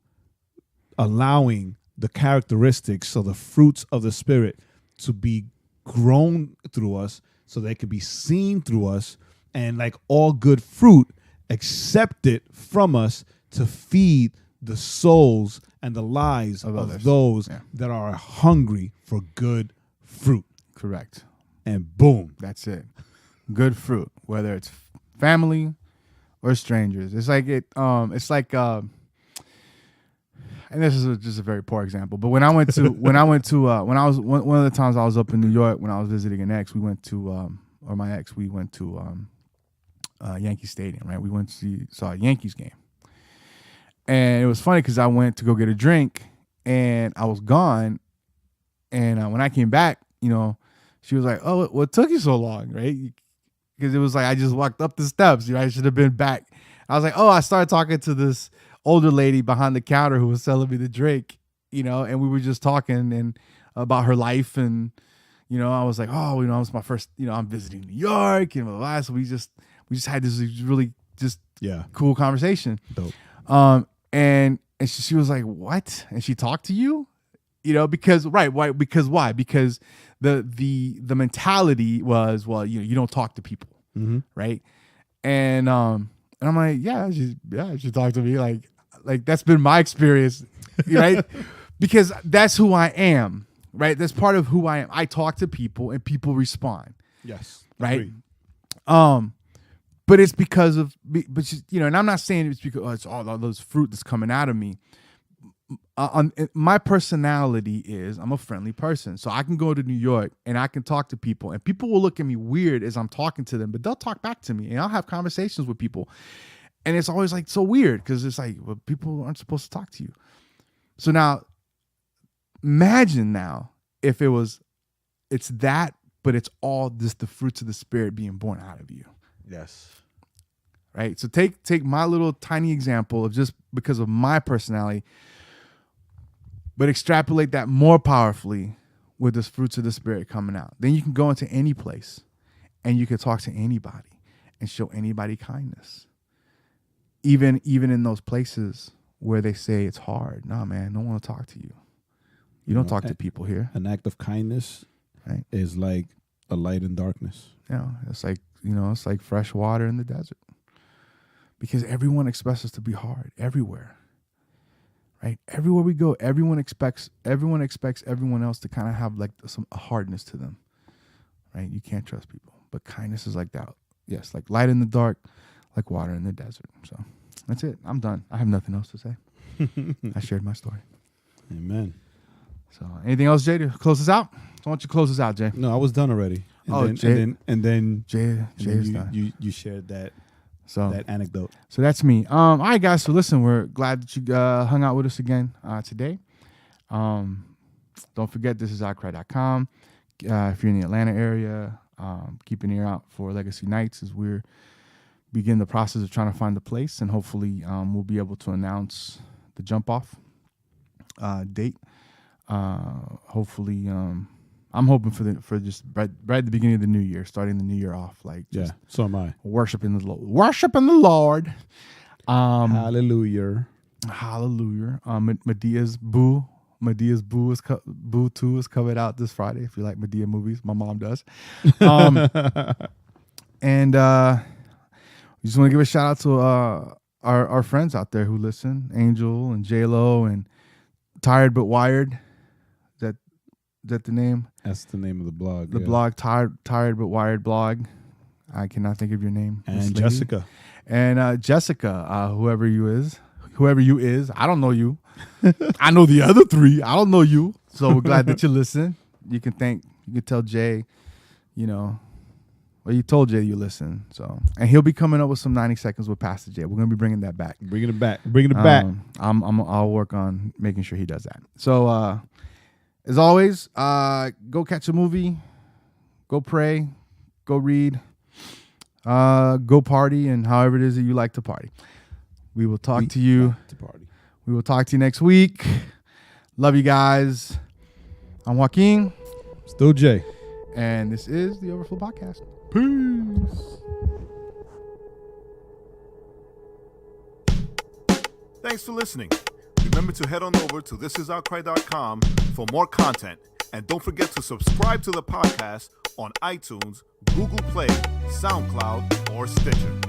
allowing the characteristics, so the fruits of the Spirit, to be grown through us so they can be seen through us, and like all good fruit, accepted from us to feed the souls and the lives of those that are hungry for good fruit. Correct. And boom. That's it. Good fruit, whether it's family or strangers. It's like and this is just a very poor example, but when I was one of the times I was up in New York when I was visiting an ex, we went to Yankee Stadium, right? We went to saw a Yankees game. And it was funny because I went to go get a drink and I was gone. And when I came back, she was like, oh, what took you so long, right? Because it was like I just walked up the steps. I should have been back. I was like, oh, I started talking to this older lady behind the counter who was selling me the drink, and we were just talking and about her life. And, I was like, oh, it was my first, I'm visiting New York and blah, blah, blah. So we just had this really just cool conversation. Dope. And she was like, what? And she talked to you? Because why? Because the mentality was, well, you don't talk to people, right? And I'm like, she talked to me, like that's been my experience, right? Because that's who I am, right? That's part of who I am. I talk to people and people respond. Yes, right. Agreed. But it's because of, and I'm not saying it's because it's all those fruit that's coming out of me. My personality is I'm a friendly person. So I can go to New York and I can talk to people and people will look at me weird as I'm talking to them, but they'll talk back to me and I'll have conversations with people. And it's always like so weird because it's like, well, people aren't supposed to talk to you. So now imagine now if it's that, but it's all just the fruits of the spirit being born out of you. Yes. Right. So take my little tiny example of just because of my personality, but extrapolate that more powerfully with the fruits of the spirit coming out. Then you can go into any place and you can talk to anybody and show anybody kindness. Even in those places where they say it's hard. Nah, man, don't want to talk to you. You don't talk to people here. An act of kindness is like a light in darkness. Yeah, it's like, it's like fresh water in the desert. Because everyone expects us to be hard everywhere. Right? Everywhere we go, everyone expects everyone else to kind of have like some hardness to them. Right? You can't trust people. But kindness is like that. Yes, like light in the dark, like water in the desert. So that's it. I'm done. I have nothing else to say. I shared my story. Amen. So anything else, Jay, to close us out? So why don't you close us out, Jay? No, I was done already. And then Jay is done. You shared that anecdote. So that's me. All right, guys. So listen, we're glad that you hung out with us again today. Don't forget, this is outcry.com. If you're in the Atlanta area, keep an ear out for Legacy Nights as we're begin the process of trying to find the place, and hopefully we'll be able to announce the jump off date. Hopefully, I'm hoping for just right at the beginning of the new year, starting the new year off, so am I. Worshiping the Lord. Hallelujah. Medea's Boo Boo 2 is coming out this Friday. If you like Medea movies, my mom does. And we just want to give a shout out to our friends out there who listen, Angel and J-Lo and Tired But Wired. Is that the name? That's the name of the blog. The blog, Tired But Wired blog. I cannot think of your name. And Jessica. And Jessica, whoever you is. I don't know you. I know the other three. I don't know you. So we're glad that you listen. You can tell Jay, well, you told Jay you listen. So, and he'll be coming up with some 90 seconds with Pastor Jay. We're going to be bringing that back. Bringing it back. I'll work on making sure he does that. So, as always, go catch a movie, go pray, go read, go party, and however it is that you like to party. We will talk to you. We will talk to you next week. Love you guys. I'm Joaquin. Still Jay. And this is the Overflow Podcast. Peace. Thanks for listening. Remember to head on over to thisisoutcry.com for more content. And don't forget to subscribe to the podcast on iTunes, Google Play, SoundCloud, or Stitcher.